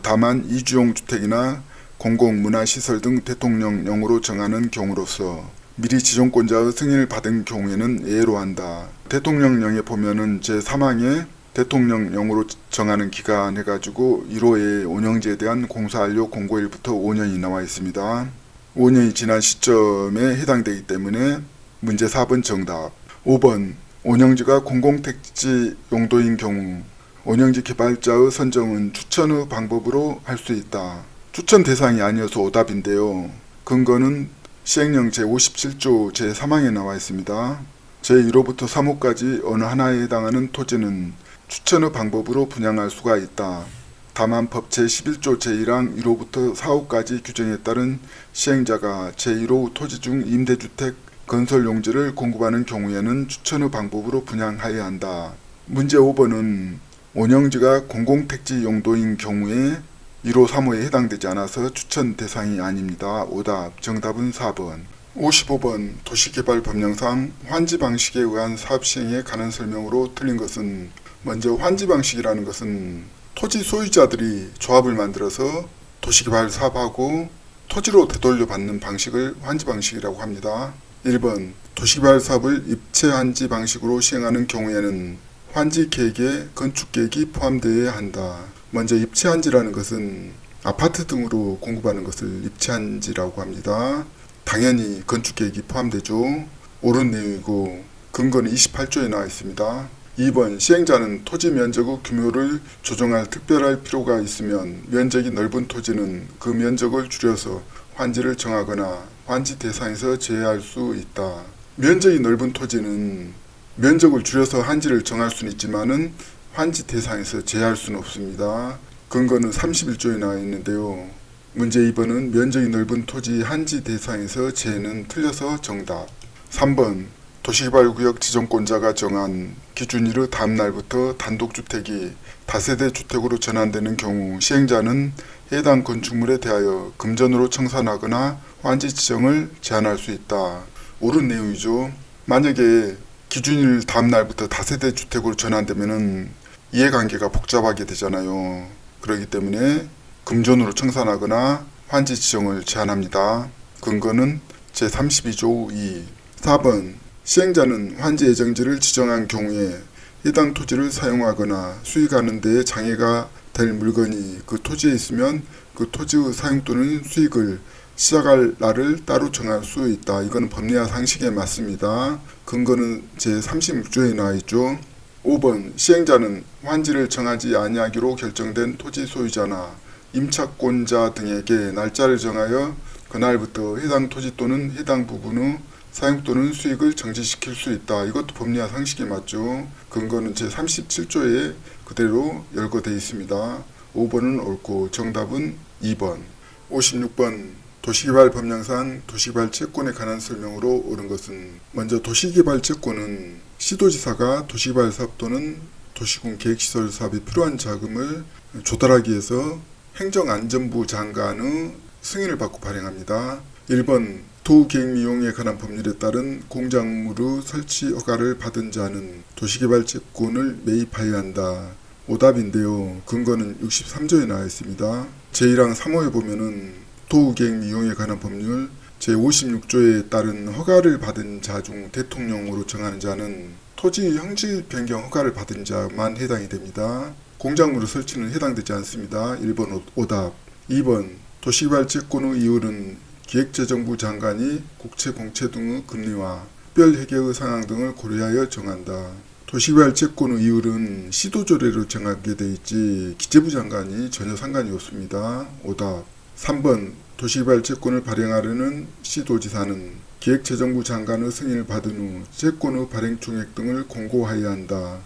다만 이주용 주택이나 공공문화시설 등 대통령령으로 정하는 경우로서 미리 지정권자의 승인을 받은 경우에는 예외로 한다. 대통령령에 보면은 제3항에 대통령령으로 정하는 기간 해가지고 1호에 원형지에 대한 공사완료 공고일부터 5년이 나와 있습니다. 5년이 지난 시점에 해당되기 때문에 문제 4번 정답. 5번 원형지가 공공택지 용도인 경우 원형지 개발자의 선정은 추천의 방법으로 할 수 있다. 추천 대상이 아니어서 오답인데요. 근거는 시행령 제57조 제3항에 나와 있습니다. 제1호부터 3호까지 어느 하나에 해당하는 토지는 추천의 방법으로 분양할 수가 있다. 다만 법 제11조 제1항 1호부터 4호까지 규정에 따른 시행자가 제1호 토지 중 임대주택 건설 용지를 공급하는 경우에는 추천의 방법으로 분양하여야 한다. 문제 5번은 원형지가 공공택지 용도인 경우에 1호, 3호에 해당되지 않아서 추천 대상이 아닙니다. 오답. 정답은 4번. 55번 도시개발법령상 환지 방식에 의한 사업 시행에 관한 설명으로 틀린 것은 먼저 환지 방식이라는 것은 토지 소유자들이 조합을 만들어서 도시개발 사업하고 토지로 되돌려 받는 방식을 환지 방식이라고 합니다. 1번 도시개발 사업을 입체 환지 방식으로 시행하는 경우에는 환지 계획에 건축 계획이 포함되어야 한다. 먼저 입체 환지라는 것은 아파트 등으로 공급하는 것을 입체 환지라고 합니다. 당연히 건축 계획이 포함되죠. 옳은 내용이고 근거는 28조에 나와 있습니다. 2번 시행자는 토지 면적의 규모를 조정할 특별할 필요가 있으면 면적이 넓은 토지는 그 면적을 줄여서 환지를 정하거나 환지 대상에서 제외할 수 있다. 면적이 넓은 토지는 면적을 줄여서 환지를 정할 수는 있지만은 환지 대상에서 제외할 수는 없습니다. 근거는 31조에 나와 있는데요. 문제 2번은 면적이 넓은 토지 환지 대상에서 제외는 틀려서 정답. 3번 도시개발구역 지정권자가 정한 기준일의 다음 날부터 단독주택이 다세대 주택으로 전환되는 경우 시행자는 해당 건축물에 대하여 금전으로 청산하거나 환지 지정을 제한할 수 있다. 옳은 내용이죠. 만약에 기준일 다음 날부터 다세대 주택으로 전환되면은 이해관계가 복잡하게 되잖아요. 그렇기 때문에 금전으로 청산하거나 환지 지정을 제한합니다. 근거는 제32조 2. 4번 시행자는 환지 예정지를 지정한 경우에 해당 토지를 사용하거나 수익하는 데에 장애가 될 물건이 그 토지에 있으면 그 토지의 사용 또는 수익을 시작할 날을 따로 정할 수 있다. 이거는 법리와 상식에 맞습니다. 근거는 제36조에 나와 있죠. 5번 시행자는 환지를 정하지 아니하기로 결정된 토지 소유자나 임차권자 등에게 날짜를 정하여 그날부터 해당 토지 또는 해당 부분의 사용 또는 수익을 정지시킬 수 있다. 이것도 법리와 상식에 맞죠. 근거는 제37조에 그대로 열거되어 있습니다. 5번은 옳고 정답은 2번. 56번 도시개발법령상 도시개발채권에 관한 설명으로 옳은 것은 먼저 도시개발채권은 시도지사가 도시개발사업 또는 도시군 계획시설 사업에 필요한 자금을 조달하기 위해서 행정안전부 장관의 승인을 받고 발행합니다. 1번 도계획미용에 관한 법률에 따른 공작물의 설치 허가를 받은 자는 도시개발채권을 매입하여야 한다. 오답인데요. 근거는 63조에 나와 있습니다. 제1항 3호에 보면은 도계획미용에 관한 법률 제56조에 따른 허가를 받은 자 중 대통령으로 정하는 자는 토지 형질 변경 허가를 받은 자만 해당이 됩니다. 공작물의 설치는 해당되지 않습니다. 1번 오답. 2번 도시개발채권의 이유는 기획재정부 장관이 국채 공채 등의 금리와 특별회계의 상황 등을 고려하여 정한다. 도시개발채권의 이율은 시도조례로 정하게 돼 있지 기재부 장관이 전혀 상관이 없습니다. 오답. 3번 도시개발채권을 발행하려는 시도지사는 기획재정부 장관의 승인을 받은 후 채권의 발행 총액 등을 공고하여야 한다.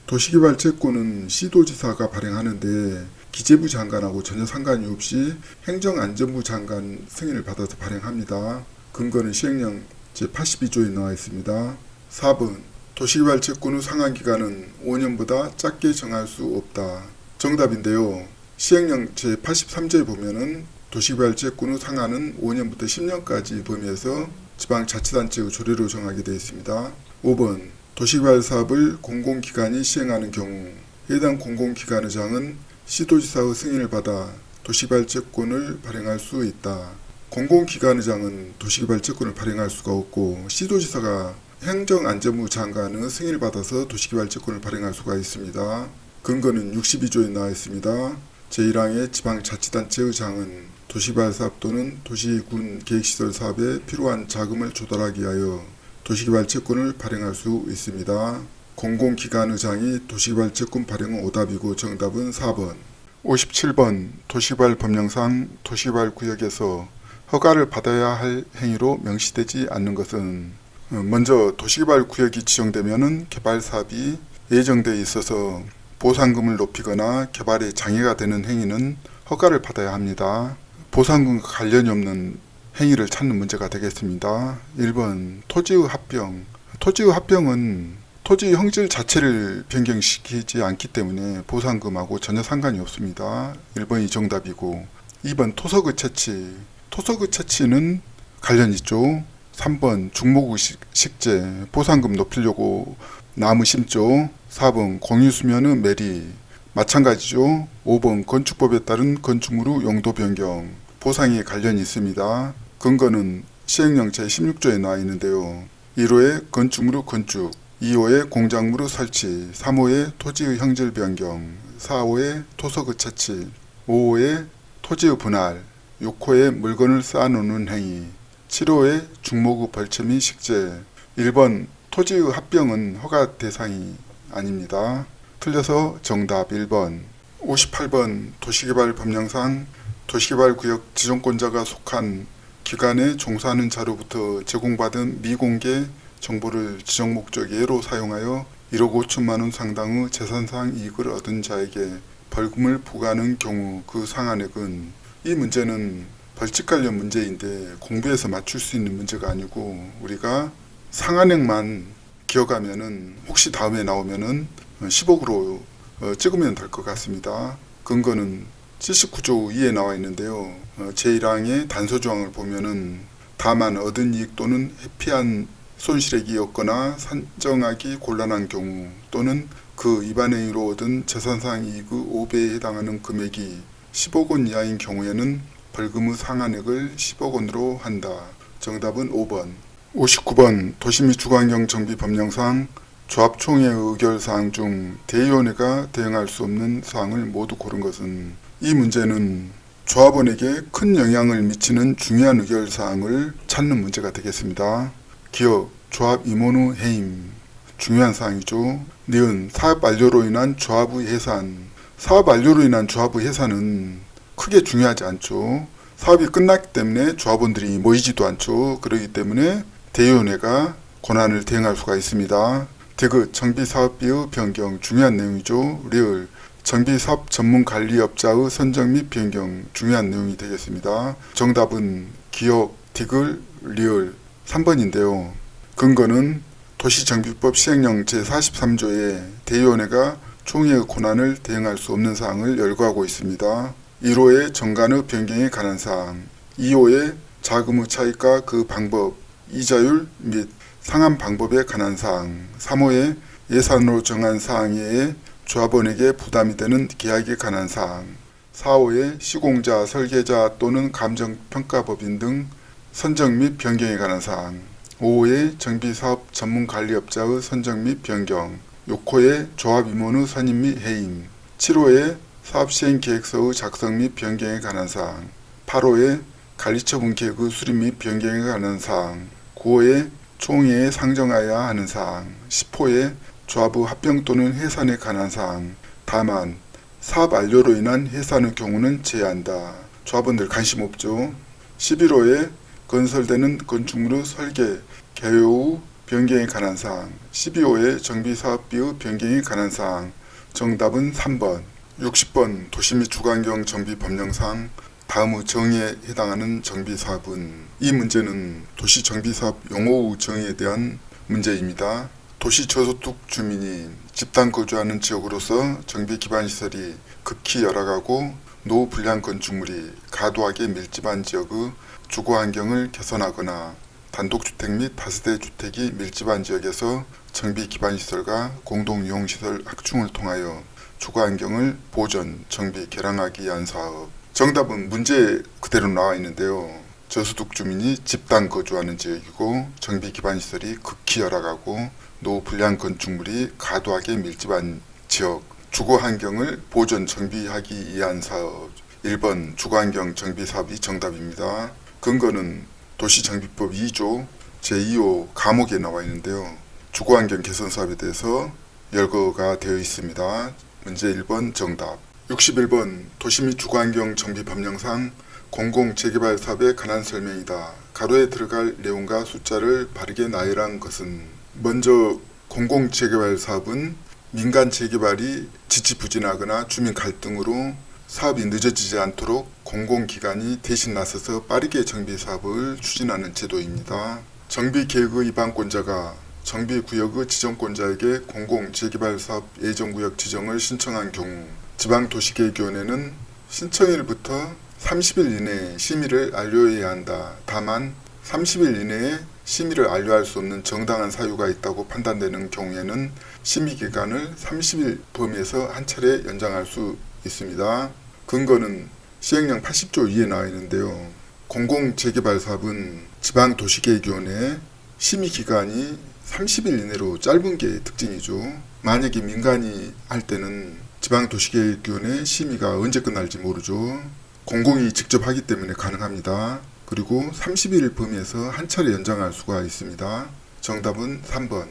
도시개발채권은 시도지사가 발행하는데 기재부 장관하고 전혀 상관이 없이 행정안전부 장관 승인을 받아서 발행합니다. 근거는 시행령 제82조에 나와 있습니다. 4번 도시개발채권의 상한기간은 5년보다 짧게 정할 수 없다. 정답인데요. 시행령 제83조에 보면은 도시개발채권의 상한은 5년부터 10년까지 범위에서 지방자치단체의 조례로 정하게 되어 있습니다. 5번 도시개발 사업을 공공기관이 시행하는 경우 해당 공공기관의장은 시도지사의 승인을 받아 도시개발채권을 발행할 수 있다. 공공기관의장은 도시개발채권을 발행할 수가 없고 시도지사가 행정안전부 장관의 승인을 받아서 도시개발채권을 발행할 수가 있습니다. 근거는 62조에 나와 있습니다. 제1항의 지방자치단체의 장은 도시개발 사업 또는 도시군 계획시설 사업에 필요한 자금을 조달하기 위하여 도시개발채권을 발행할 수 있습니다. 공공기관의장이 도시개발채권 발행은 오답이고 정답은 4번. 57번 도시개발법령상 도시개발구역에서 허가를 받아야 할 행위로 명시되지 않는 것은 먼저 도시개발구역이 지정되면은 개발 사업이 예정돼 있어서 보상금을 높이거나 개발에 장애가 되는 행위는 허가를 받아야 합니다. 보상금과 관련이 없는 행위를 찾는 문제가 되겠습니다. 1번 토지의 합병. 토지의 합병은 토지 형질 자체를 변경시키지 않기 때문에 보상금하고 전혀 상관이 없습니다. 1번이 정답이고, 2번 토석의 채취. 토석의 채취는 관련 있죠. 3번 중목의 식재. 보상금 높이려고 나무 심죠. 4번 공유수면의 매리. 마찬가지죠. 5번 건축법에 따른 건축물의 용도 변경. 보상에 관련이 있습니다. 근거는 시행령 제16조에 나와 있는데요. 1호의 건축물의 건축, 2호의 공작물의 설치, 3호의 토지의 형질 변경, 4호의 토석의 채취, 5호의 토지의 분할, 6호의 물건을 쌓아놓는 행위, 7호의 중목의 벌채 및 식재. 1번 토지의 합병은 허가 대상이 아닙니다. 틀려서 정답 1번. 58번 도시개발법령상 도시개발구역 지정권자가 속한 기관에 종사하는 자로부터 제공받은 미공개 정보를 지정 목적 예로 사용하여 1억 5천만 원 상당의 재산상 이익을 얻은 자에게 벌금을 부과하는 경우 그 상한액은, 이 문제는 벌칙 관련 문제인데 공부해서 맞출 수 있는 문제가 아니고 우리가 상한액만 기억하면은 혹시 다음에 나오면은 10억으로 찍으면 될 것 같습니다. 근거는 79조 2에 나와 있는데요. 제1항의 단서조항을 보면은 다만 얻은 이익 또는 회피한 손실액이 없거나 산정하기 곤란한 경우 또는 그 위반 행위로 얻은 재산상 이익의 5배에 해당하는 금액이 10억 원 이하인 경우에는 벌금의 상한액을 10억 원으로 한다. 정답은 5번. 59번 도시 및 주거환경 정비 법령상 조합총회 의결사항 중 대의원회가 대응할 수 없는 사항을 모두 고른 것은, 이 문제는 조합원에게 큰 영향을 미치는 중요한 의결사항을 찾는 문제가 되겠습니다. 기업, 조합 임원의 해임, 중요한 사항이죠. 니은 사업 완료로 인한 조합의 해산. 사업 완료로 인한 조합의 해산은 크게 중요하지 않죠. 사업이 끝났기 때문에 조합원들이 모이지도 않죠. 그렇기 때문에 대의원회가 권한을 대행할 수가 있습니다. 디귿 정비사업비의 변경, 중요한 내용이죠. 리을 정비사업 전문관리업자의 선정 및 변경, 중요한 내용이 되겠습니다. 정답은 기억, 디귿, 리을 3번인데요. 근거는 도시정비법 시행령 제43조에 대의원회가 총회의 권한을 대행할 수 없는 사항을 열거하고 있습니다. 1호의 정관의 변경에 관한 사항, 2호의 자금의 차익과 그 방법, 이자율 및 상환 방법에 관한 사항, 3호의 예산으로 정한 사항에 의해 조합원에게 부담이 되는 계약에 관한 사항, 4호의 시공자, 설계자 또는 감정평가법인 등 선정 및 변경에 관한 사항, 5호의 정비사업 전문관리업자의 선정 및 변경, 6호의 조합 임원의 선임 및 해임, 7호의 사업시행계획서의 작성 및 변경에 관한 사항, 8호의 관리처분 계획의 수립 및 변경에 관한 사항, 9호의 총회에 상정하여야 하는 사항, 10호의 조합의 합병 또는 해산에 관한 사항. 다만 사업 완료로 인한 해산의 경우는 제외한다. 조합원들 관심 없죠. 11호에 건설되는 건축물의 설계, 개요 후 변경에 관한 사항, 12호의 정비사업비의 변경에 관한 사항. 정답은 3번. 60번 도시 및 주거환경 정비 법령상 다음의 정의에 해당하는 정비사업은, 이 문제는 도시 정비사업 용어의 정의에 대한 문제입니다. 도시 저소득 주민이 집단 거주하는 지역으로서 정비 기반 시설이 극히 열악하고 노후 불량 건축물이 과도하게 밀집한 지역의 주거 환경을 개선하거나 단독주택 및 다세대 주택이 밀집한 지역에서 정비 기반 시설과 공동 이용 시설 확충을 통하여 주거 환경을 보전, 정비, 개량하기 위한 사업. 정답은 문제 그대로 나와 있는데요. 저소득 주민이 집단 거주하는 지역이고 정비 기반 시설이 극히 열악하고 노후 불량 건축물이 과도하게 밀집한 지역, 주거 환경을 보존 정비하기 위한 사업. 1번 주거환경 정비 사업이 정답입니다. 근거는 도시정비법 2조 제2호 과목에 나와 있는데요. 주거환경 개선 사업에 대해서 열거가 되어 있습니다. 문제 1번 정답. 61번 도시 및 주거환경 정비 법령상 공공재개발 사업에 관한 설명이다. 가로에 들어갈 내용과 숫자를 바르게 나열한 것은 먼저 공공재개발 사업은 민간 재개발이 지지부진하거나 주민 갈등으로 사업이 늦어지지 않도록 공공기관이 대신 나서서 빠르게 정비 사업을 추진하는 제도입니다. 정비계획의 입안권자가 정비구역의 지정권자에게 공공재개발사업 예정구역 지정을 신청한 경우 지방도시계획위원회는 신청일부터 30일 이내에 심의를 완료해야 한다. 다만 30일 이내에 심의를 완료할 수 없는 정당한 사유가 있다고 판단되는 경우에는 심의기간을 30일 범위에서 한 차례 연장할 수 있습니다. 근거는 시행령 80조 2에 나와 있는데요. 공공재개발사업은 지방도시계획위원회 심의기간이 30일 이내로 짧은 게 특징이죠. 만약에 민간이 할 때는 지방도시계획위원회 심의가 언제 끝날지 모르죠. 공공이 직접 하기 때문에 가능합니다. 그리고 30일 범위에서 한 차례 연장할 수가 있습니다. 정답은 3번.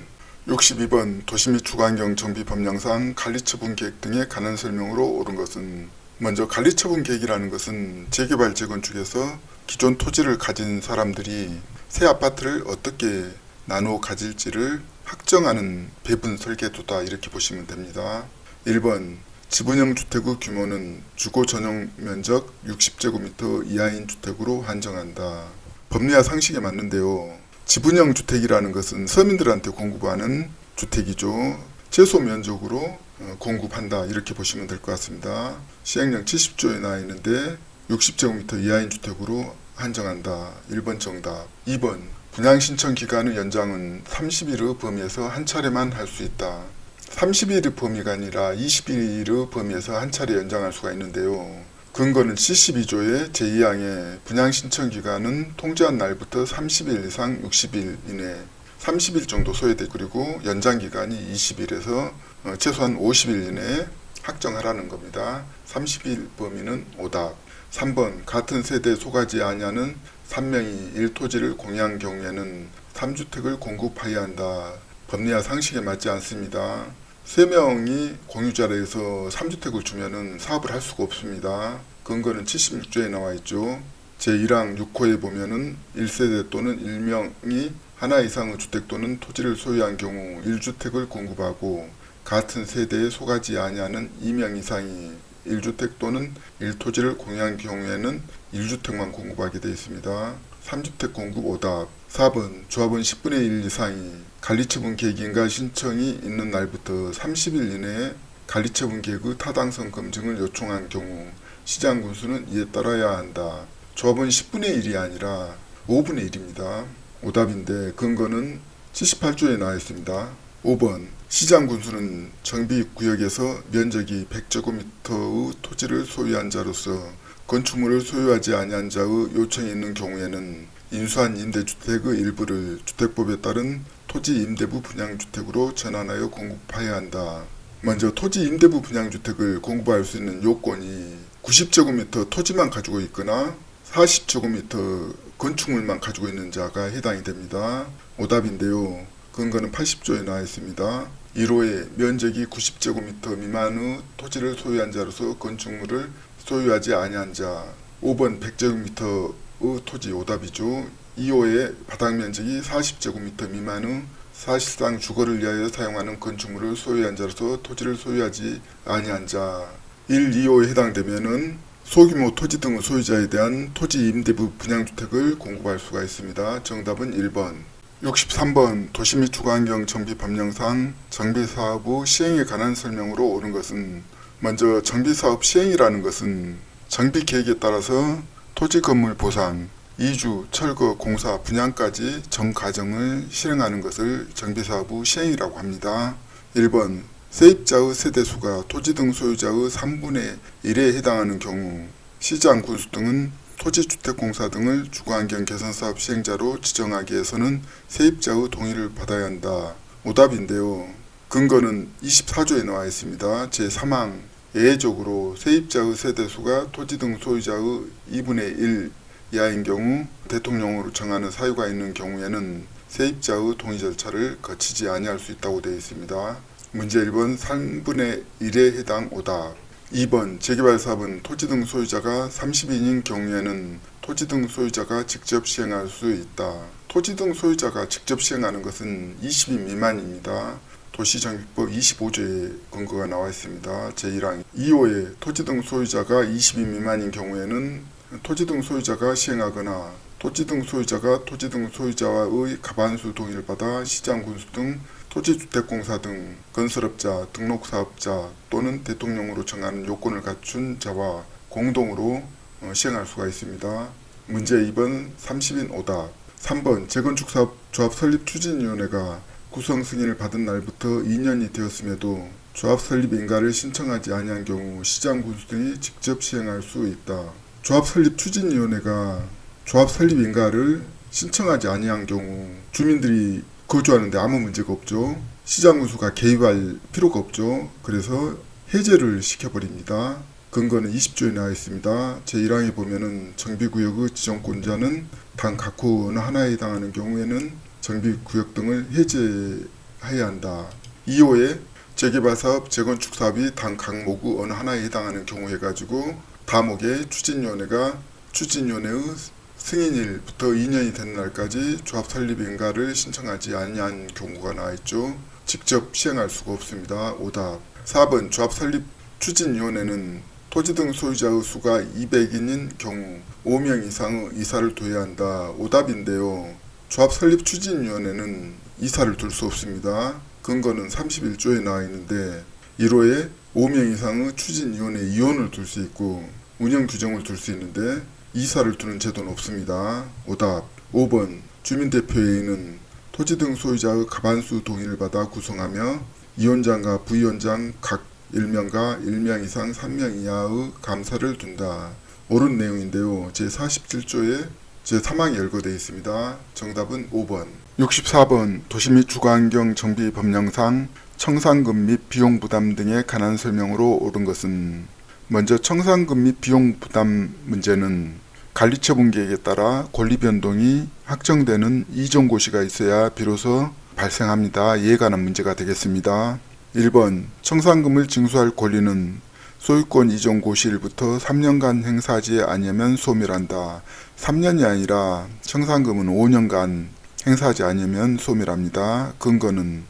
62번 도시 및 주거환경 정비 법령상 관리처분 계획 등에 관한 설명으로 옳은 것은 먼저 관리처분 계획이라는 것은 재개발 재건축에서 기존 토지를 가진 사람들이 새 아파트를 어떻게 나누어 가질지를 확정하는 배분 설계도다 이렇게 보시면 됩니다. 1번 지분형 주택의 규모는 주거 전용 면적 60제곱미터 이하인 주택으로 한정한다. 법리와 상식에 맞는데요. 지분형 주택이라는 것은 서민들한테 공급하는 주택이죠. 최소 면적으로 공급한다 이렇게 보시면 될 것 같습니다. 시행령 70조에 나와 있는데 60제곱미터 이하인 주택으로 한정한다. 1번 정답. 2번 분양신청 기간의 연장은 30일의 범위에서 한 차례만 할 수 있다. 30일의 범위가 아니라 21일의 범위에서 한 차례 연장할 수가 있는데요. 근거는 72조의 제2항에 분양신청 기간은 통지한 날부터 30일 이상 60일 이내 30일 정도 소요되고 그리고 연장 기간이 20일에서 최소한 50일 이내에 확정하라는 겁니다. 30일 범위는 오답. 3번 같은 세대 소가지 아니하는 3명이 1토지를 공유한 경우에는 3주택을 공급하여야 한다. 법리와 상식에 맞지 않습니다. 3명이 공유자리에서 3주택을 주면은 사업을 할 수가 없습니다. 근거는 76조에 나와 있죠. 제1항 6호에 보면은 1세대 또는 1명이 하나 이상의 주택 또는 토지를 소유한 경우 1주택을 공급하고 같은 세대에 속하지 아니하는 2명 이상이 1주택 또는 1토지를 공유한 경우에는 1주택만 공급하게 되어 있습니다. 3주택 공급 오답. 4번 조합원 10분의 1 이상이 관리처분 계획인가 신청이 있는 날부터 30일 이내에 관리처분 계획의 타당성 검증을 요청한 경우 시장 군수는 이에 따라야 한다. 조합원 10분의 1이 아니라 5분의 1입니다. 오답인데 근거는 78조에 나와 있습니다. 5번 시장 군수는 정비구역에서 면적이 100제곱미터의 토지를 소유한 자로서 건축물을 소유하지 아니한 자의 요청이 있는 경우에는 인수한 임대주택의 일부를 주택법에 따른 토지 임대부 분양주택으로 전환하여 공급해야 한다. 먼저 토지 임대부 분양주택을 공급할 수 있는 요건이 90제곱미터 토지만 가지고 있거나 40제곱미터 건축물만 가지고 있는 자가 해당이 됩니다. 오답인데요. 근거는 80조에 나와 있습니다. 1호에 면적이 90제곱미터 미만의 토지를 소유한 자로서 건축물을 소유하지 아니한 자. 5번 100제곱미터의 토지 오답이죠. 2호에 바닥 면적이 40제곱미터 미만의 사실상 주거를 위하여 사용하는 건축물을 소유한 자로서 토지를 소유하지 아니한 자. 1, 2호에 해당되면은 소규모 토지 등의 소유자에 대한 토지 임대부 분양주택을 공급할 수가 있습니다. 정답은 1번. 63번 도시 및 주거환경 정비 법령상 정비사업의 시행에 관한 설명으로 옳은 것은 먼저 정비사업 시행이라는 것은 정비계획에 따라서 토지 건물 보상, 이주, 철거, 공사, 분양까지 전 과정을 실행하는 것을 정비사업의 시행이라고 합니다. 1번 세입자의 세대수가 토지 등 소유자의 3분의 1에 해당하는 경우 시장 군수 등은 토지주택공사 등을 주거환경 개선사업 시행자로 지정하기 위해서는 세입자의 동의를 받아야 한다. 오답인데요. 근거는 24조에 나와 있습니다. 제3항 예외적으로 세입자의 세대수가 토지 등 소유자의 2분의 1 이하인 경우 대통령으로 정하는 사유가 있는 경우에는 세입자의 동의 절차를 거치지 아니할 수 있다고 되어 있습니다. 문제 1번 3분의 1에 해당 오답. 2번 재개발 사업은 토지 등 소유자가 30인인 경우에는 토지 등 소유자가 직접 시행할 수 있다. 토지 등 소유자가 직접 시행하는 것은 20인 미만입니다. 도시정비법 25조에 근거가 나와 있습니다. 제1항 2호에 토지 등 소유자가 20인 미만인 경우에는 토지 등 소유자가 시행하거나 토지 등 소유자가 토지 등 소유자와의 가반수 동의를 받아 시장 군수 등 토지주택공사 등 건설업자, 등록사업자 또는 대통령으로 정하는 요건을 갖춘 자와 공동으로 시행할 수가 있습니다. 문제 2번 30인 오답. 3번 재건축사업조합 설립추진위원회가 구성 승인을 받은 날부터 2년이 되었음에도 조합 설립 인가를 신청하지 아니한 경우 시장 군수 등이 직접 시행할 수 있다. 조합 설립 추진위원회가 조합 설립 인가를 신청하지 아니한 경우 주민들이 거주하는데 아무 문제가 없죠. 시장 군수가 개입할 필요가 없죠. 그래서 해제를 시켜버립니다. 근거는 20조에 나와 있습니다. 제1항에 보면은 정비구역의 지정권자는 단 각호 어느 하나에 해당하는 경우에는 정비구역 등을 해제해야 한다. 2호에 재개발사업, 재건축사업이 단 각목의 어느 하나에 해당하는 경우 해가지고 다목에 추진위원회의 승인일부터 2년이 된 날까지 조합 설립 인가를 신청하지 아니한 경우가 나와있죠. 직접 시행할 수가 없습니다. 오답. 4번 조합 설립 추진위원회는 토지 등 소유자의 수가 200인인 경우 5명 이상의 이사를 둬야 한다. 오답인데요. 조합 설립 추진위원회는 이사를 둘 수 없습니다. 근거는 31조에 나와 있는데 1호에 5명 이상의 추진위원회 이원을 둘 수 있고 운영 규정을 둘 수 있는데 이사를 두는 제도는 없습니다. 오답. 5번 주민대표회의는 토지 등 소유자의 가반수 동의를 받아 구성하며 위원장과 부위원장 각 1명과 1명 이상 3명 이하의 감사를 둔다. 옳은 내용인데요. 제47조에 제3항이 열거되어 있습니다. 정답은 5번. 64번 도시 및 주거환경 정비 법령상 청산금 및 비용 부담 등에 관한 설명으로 옳은 것은 먼저 청산금 및 비용 부담 문제는 관리처분 계획에 따라 권리 변동이 확정되는 이전고시가 있어야 비로소 발생합니다. 이에 관한 문제가 되겠습니다. 1번 청산금을 징수할 권리는 소유권 이전 고시일부터 3년간 행사하지 아니하면 소멸한다. 3년이 아니라 청산금은 5년간 행사하지 아니하면 소멸합니다. 근거는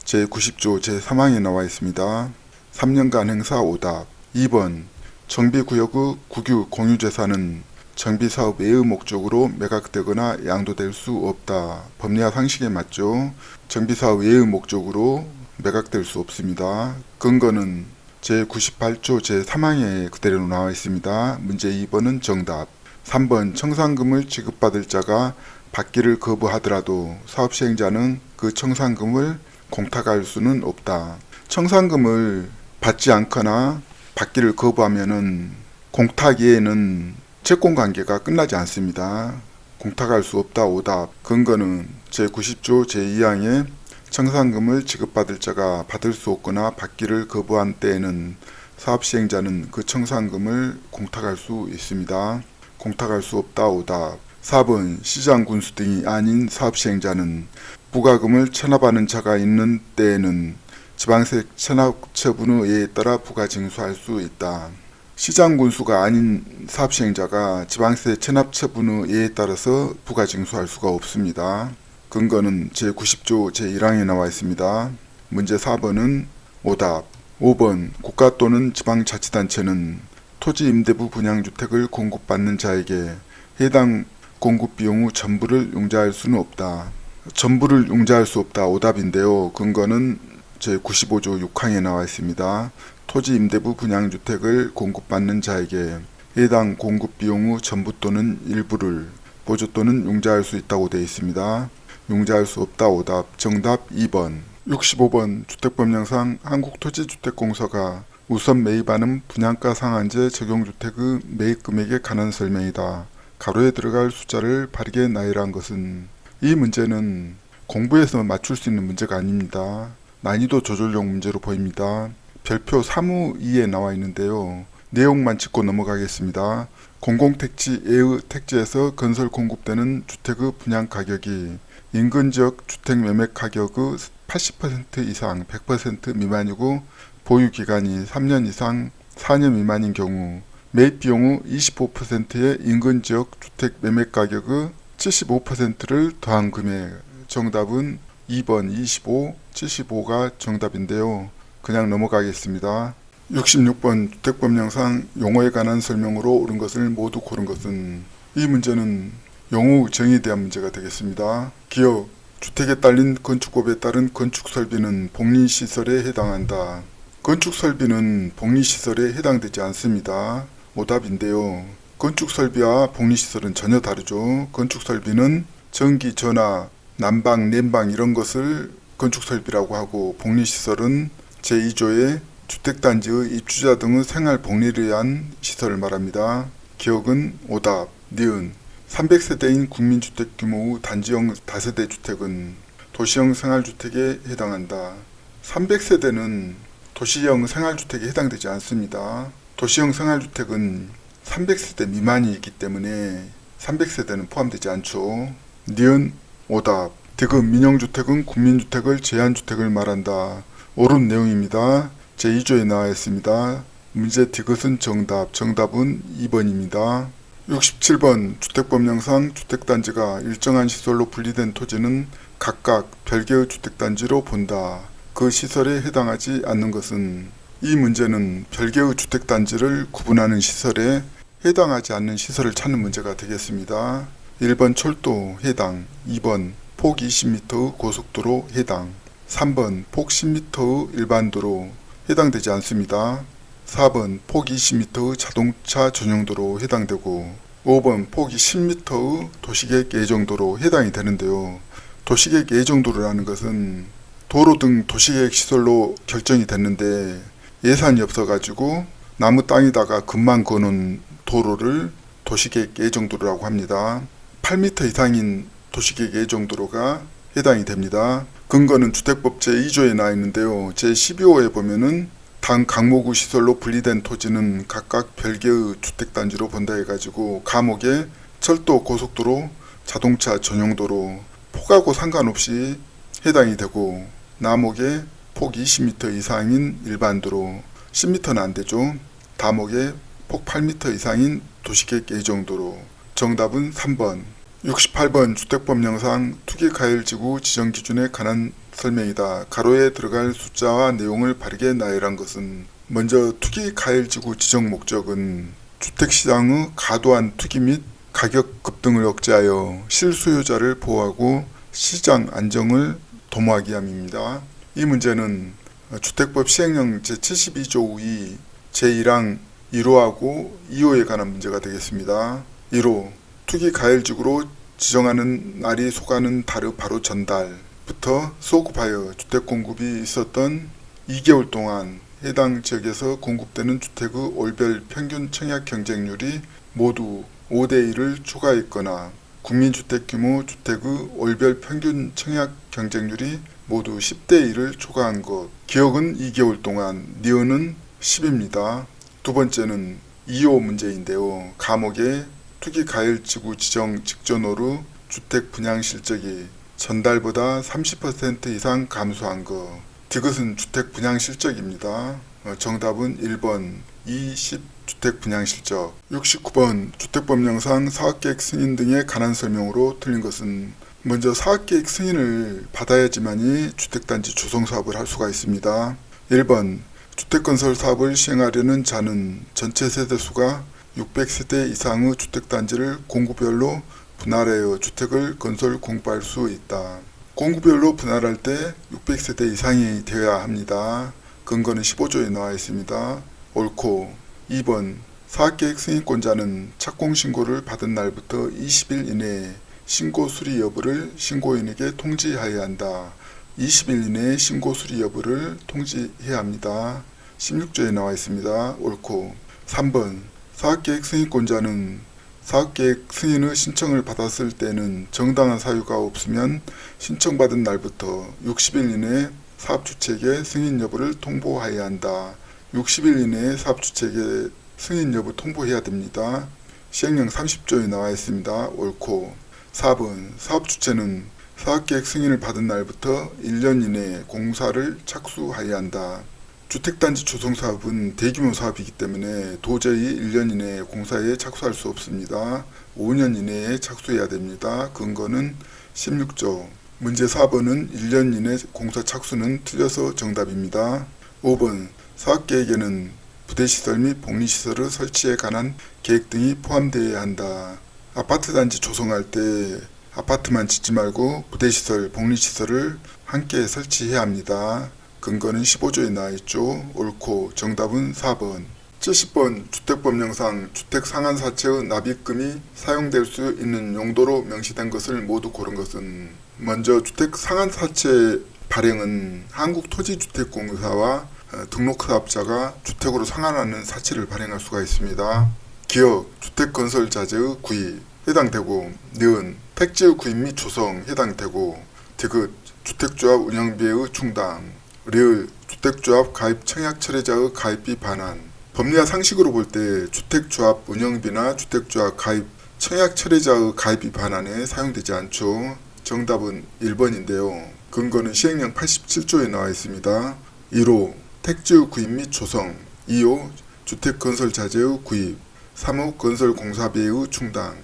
제90조 제3항에 나와 있습니다. 3년간 행사 오답. 2번 정비구역의 국유 공유재산은 정비사업 외의 목적으로 매각되거나 양도될 수 없다. 법리와 상식에 맞죠. 정비사업 외의 목적으로 매각될 수 없습니다. 근거는 제98조 제3항에 그대로 나와 있습니다. 문제 2번은 정답. 3번 청산금을 지급받을 자가 받기를 거부하더라도 사업시행자는 그 청산금을 공탁할 수는 없다. 청산금을 받지 않거나 받기를 거부하면은 공탁 이외에는 채권관계가 끝나지 않습니다. 공탁할 수 없다. 오답. 근거는 제90조 제2항에 청산금을 지급받을 자가 받을 수 없거나 받기를 거부한 때에는 사업시행자는 그 청산금을 공탁할 수 있습니다. 공탁할 수 없다. 오답. 4번 시장군수 등이 아닌 사업시행자는 부가금을 체납하는 자가 있는 때에는 지방세 체납처분의 예에 따라 부가징수할 수 있다. 시장군수가 아닌 사업시행자가 지방세 체납처분의 예에 따라서 부가징수할 수가 없습니다. 근거는 제90조 제1항에 나와 있습니다. 문제 4번은 오답. 5번 국가 또는 지방자치단체는 토지 임대부 분양주택을 공급받는 자에게 해당 공급 비용의 전부를 융자할 수는 없다. 전부를 융자할 수 없다. 오답인데요. 근거는 제95조 6항에 나와 있습니다. 토지 임대부 분양주택을 공급받는 자에게 해당 공급 비용의 전부 또는 일부를 보조 또는 융자할 수 있다고 되어 있습니다. 융자할 수 없다. 오답. 정답 2번. 65번 주택법령상 한국토지주택공사가 우선 매입하는 분양가 상한제 적용주택의 매입금액에 관한 설명이다. 가로에 들어갈 숫자를 바르게 나열한 것은 이 문제는 공부에서 맞출 수 있는 문제가 아닙니다. 난이도 조절용 문제로 보입니다. 별표 3호2에 나와 있는데요. 내용만 짚고 넘어가겠습니다. 공공택지의 택지에서 건설 공급되는 주택의 분양가격이 인근지역 주택 매매 가격의 80% 이상 100% 미만이고 보유기간이 3년 이상 4년 미만인 경우 매입 비용의 25%의 인근 지역 주택 매매 가격의 75%를 더한 금액. 정답은 2번 25, 75가 정답인데요. 그냥 넘어가겠습니다. 66번 주택법령상 용어에 관한 설명으로 옳은 것을 모두 고른 것은. 이 문제는 용어 정의에 대한 문제가 되겠습니다. 기억, 주택에 딸린 건축법에 따른 건축설비는 복리시설에 해당한다. 건축설비는 복리시설에 해당되지 않습니다. 오답인데요. 건축설비와 복리시설은 전혀 다르죠. 건축설비는 전기, 전화, 난방, 냉방 이런 것을 건축설비라고 하고, 복리시설은 제2조의 주택단지의 입주자 등의 생활 복리를 위한 시설을 말합니다. 기억은 오답, 니은. 300세대인 국민주택 규모의 단지형 다세대 주택은 도시형 생활주택에 해당한다. 300세대는 도시형 생활주택에 해당되지 않습니다. 도시형 생활주택은 300세대 미만이 있기 때문에 300세대는 포함되지 않죠. 니은 오답. 디귿 민영주택은 국민주택을 제한주택을 말한다. 옳은 내용입니다. 제2조에 나와 있습니다. 문제 디귿은 정답. 정답은 2번입니다. 67번 주택법령상 주택단지가 일정한 시설로 분리된 토지는 각각 별개의 주택단지로 본다. 그 시설에 해당하지 않는 것은. 이 문제는 별개의 주택단지를 구분하는 시설에 해당하지 않는 시설을 찾는 문제가 되겠습니다. 1번 철도 해당, 2번 폭 20m의 고속도로 해당, 3번 폭 10m의 일반도로 해당되지 않습니다. 4번 폭 20m의 자동차 전용도로 해당되고, 5번 폭이 10m의 도시계획 예정도로 해당이 되는데요. 도시계획 예정도라는 것은 도로 등 도시계획 시설로 결정이 됐는데 예산이 없어가지고 나무 땅에다가 금만 거놓은 도로를 도시계획 예정도로라고 합니다. 8m 이상인 도시계획 예정도로가 해당이 됩니다. 근거는 주택법 제2조에 나와 있는데요. 제12호에 보면은 당 강목의 시설로 분리된 토지는 각각 별개의 주택단지로 본다 해가지고 감옥에 철도, 고속도로, 자동차 전용도로 폭하고 상관없이 해당이 되고, 남옥에 폭 20m 이상인 일반도로, 10m는 안되죠. 다목에 폭 8m 이상인 도시계획 예정도로. 정답은 3번. 68번 주택법령상 투기가열지구 지정기준에 관한 설명이다. 가로에 들어갈 숫자와 내용을 바르게 나열한 것은. 먼저 투기가열지구 지정 목적은 주택시장의 과도한 투기 및 가격 급등을 억제하여 실수요자를 보호하고 시장 안정을 도모하기 위함입니다. 이 문제는 주택법 시행령 제72조 2 제1항 1호하고 2호에 관한 문제가 되겠습니다. 1호 투기가열지구로 지정하는 날이 소가는 달의 바로 전달부터 소급하여 주택 공급이 있었던 2개월 동안 해당 지역에서 공급되는 주택의 월별 평균 청약 경쟁률이 모두 5대1을 초과했거나 국민주택 규모 주택의 월별 평균 청약 경쟁률이 모두 10대1을 초과한 것. 기억은 2개월 동안, 니은은 10입니다. 두 번째는 2호 문제인데요. 감옥에 투기가열지구 지정 직전호로 주택 분양 실적이 전달보다 30% 이상 감소한 것. 디귿은 주택 분양 실적입니다. 정답은 1번 20 주택 분양 실적. 69번 주택법령상 사업계획 승인 등에 관한 설명으로 틀린 것은. 먼저 사업계획 승인을 받아야지만이 주택단지 조성사업을 할 수가 있습니다. 1번 주택건설 사업을 시행하려는 자는 전체 세대수가 600세대 이상의 주택단지를 공구별로 분할하여 주택을 건설 공부할 수 있다. 공구별로 분할할 때 600세대 이상이 되어야 합니다. 근거는 15조에 나와 있습니다. 옳고. 2번 사업계획 승인권자는 착공신고를 받은 날부터 20일 이내에 신고 수리 여부를 신고인에게 통지해야 한다. 20일 이내에 신고 수리 여부를 통지해야 합니다. 16조에 나와 있습니다. 옳고. 3번 사업계획 승인권자는 사업계획 승인의 신청을 받았을 때는 정당한 사유가 없으면 신청받은 날부터 60일 이내에 사업주체에게 승인 여부를 통보해야 한다. 60일 이내에 사업주체에게 승인 여부 통보해야 됩니다. 시행령 30조에 나와 있습니다. 옳고. 4번 사업주체는 사업계획 승인을 받은 날부터 1년 이내에 공사를 착수해야 한다. 주택단지 조성사업은 대규모 사업이기 때문에 도저히 1년 이내에 공사에 착수할 수 없습니다. 5년 이내에 착수해야 됩니다. 근거는 16조. 문제 4번은 1년 이내 공사 착수는 틀려서 정답입니다. 5번 사업계획에는 부대시설 및 복리시설을 설치에 관한 계획 등이 포함되어야 한다. 아파트 단지 조성할 때 아파트만 짓지 말고 부대시설, 복리시설을 함께 설치해야 합니다. 근거는 15조에 나와있죠. 옳고 정답은 4번. 70번 주택법령상 주택 상한사채의 납입금이 사용될 수 있는 용도로 명시된 것을 모두 고른 것은. 먼저 주택 상한사채 발행은 한국토지주택공사와 등록사업자가 주택으로 상환하는 사채를 발행할 수가 있습니다. 기억, 주택건설자재의 구입 해당되고, 니은, 택지의 구입 및 조성 해당되고, 디귿, 주택조합 운영비의 충당, 리을, 주택조합 가입 청약철회자의 가입비 반환. 법리와 상식으로 볼 때 주택조합 운영비나 주택조합 가입 청약철회자의 가입비 반환에 사용되지 않죠. 정답은 1번인데요. 근거는 시행령 87조에 나와 있습니다. 1호 택지의 구입 및 조성, 2호 주택건설자재의 구입, 3호 건설공사비의 충당,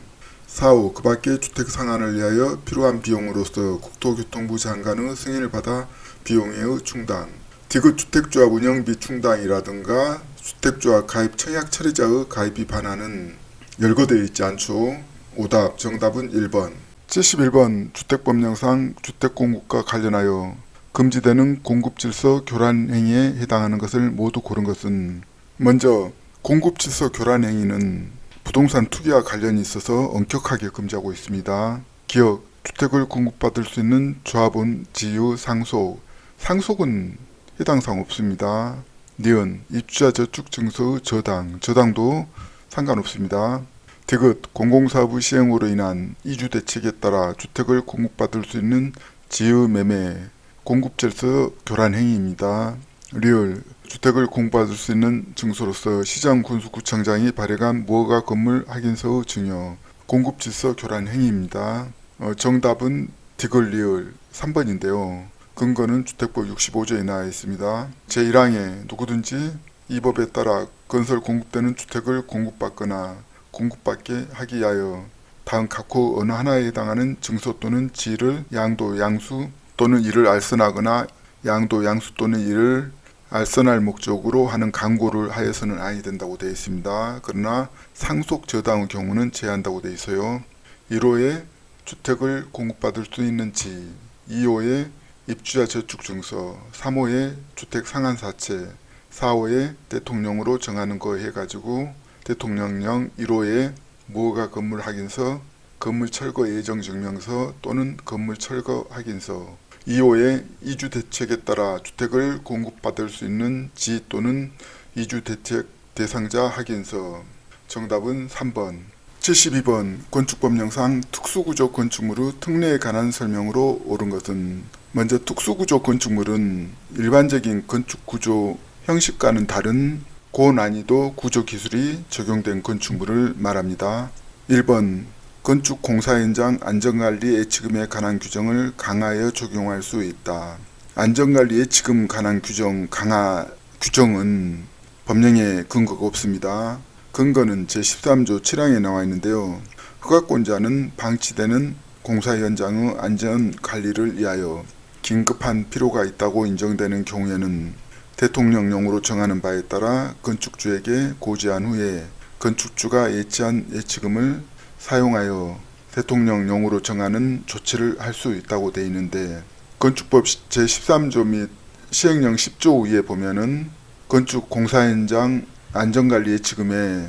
4호 그 밖의 주택 상한을 위하여 필요한 비용으로서 국토교통부 장관의 승인을 받아 비용의 충당. 디귿 주택조합 운영비 충당이라든가 주택조합 가입 청약 처리자의 가입비 반환은 열거되어 있지 않죠. 오답 정답은 1번. 71번 주택법령상 주택공급과 관련하여 금지되는 공급질서 교란 행위에 해당하는 것을 모두 고른 것은. 먼저 공급질서 교란 행위는 부동산 투기와 관련이 있어서 엄격하게 금지하고 있습니다. 기억, 주택을 공급받을 수 있는 조합원 지유 상속. 상속은 해당사항 없습니다. 니은, 입주자 저축 증서의 저당도 상관없습니다. 디귿, 공공사업의 시행으로 인한 이주대책에 따라 주택을 공급받을 수 있는 지유 매매, 공급질서 교란 행위입니다. 리을, 주택을 공급받을 수 있는 증서로서 시장군수구청장이 발행한 무허가 건물 확인서의 증여, 공급질서 교란 행위입니다. 정답은 디귿 리을 3번인데요. 근거는 주택법 65조에 나와 있습니다. 제1항에 누구든지 이 법에 따라 건설 공급되는 주택을 공급받거나 공급받게 하기 위하여 다음 각호 어느 하나에 해당하는 증서 또는 지를 양도, 양수 또는 이를 알선하거나 양도, 양수 또는 이를 알선할 목적으로 하는 강고를 하여서는 아니 된다고 되어 있습니다. 그러나 상속 저당의 경우는 제한다고 되어 있어요. 1호에 주택을 공급받을 수 있는지, 2호에 입주자 저축증서, 3호에 주택 상한사채, 4호에 대통령으로 정하는 거 해가지고 대통령령 1호에 무허가 건물 확인서, 건물 철거 예정 증명서 또는 건물 철거 확인서, 2호에 이주 대책에 따라 주택을 공급받을 수 있는 지 또는 이주 대책 대상자 확인서. 정답은 3번. 72번 건축법령상 특수구조 건축물의 특례에 관한 설명으로 옳은 것은. 먼저 특수구조 건축물은 일반적인 건축구조 형식과는 다른 고난이도 구조기술이 적용된 건축물을 말합니다. 1번 건축 공사 현장 안전관리 예치금에 관한 규정을 강화하여 적용할 수 있다. 안전관리 예치금 관한 규정은 법령에 근거가 없습니다. 근거는 제13조 7항에 나와 있는데요. 허가권자는 방치되는 공사 현장의 안전관리를 위하여 긴급한 필요가 있다고 인정되는 경우에는 대통령령으로 정하는 바에 따라 건축주에게 고지한 후에 건축주가 예치한 예치금을 사용하여 대통령령으로 정하는 조치를 할 수 있다고 되어 있는데, 건축법 제13조 및 시행령 10조 위에 보면은 건축 공사 현장 안전관리 예치금에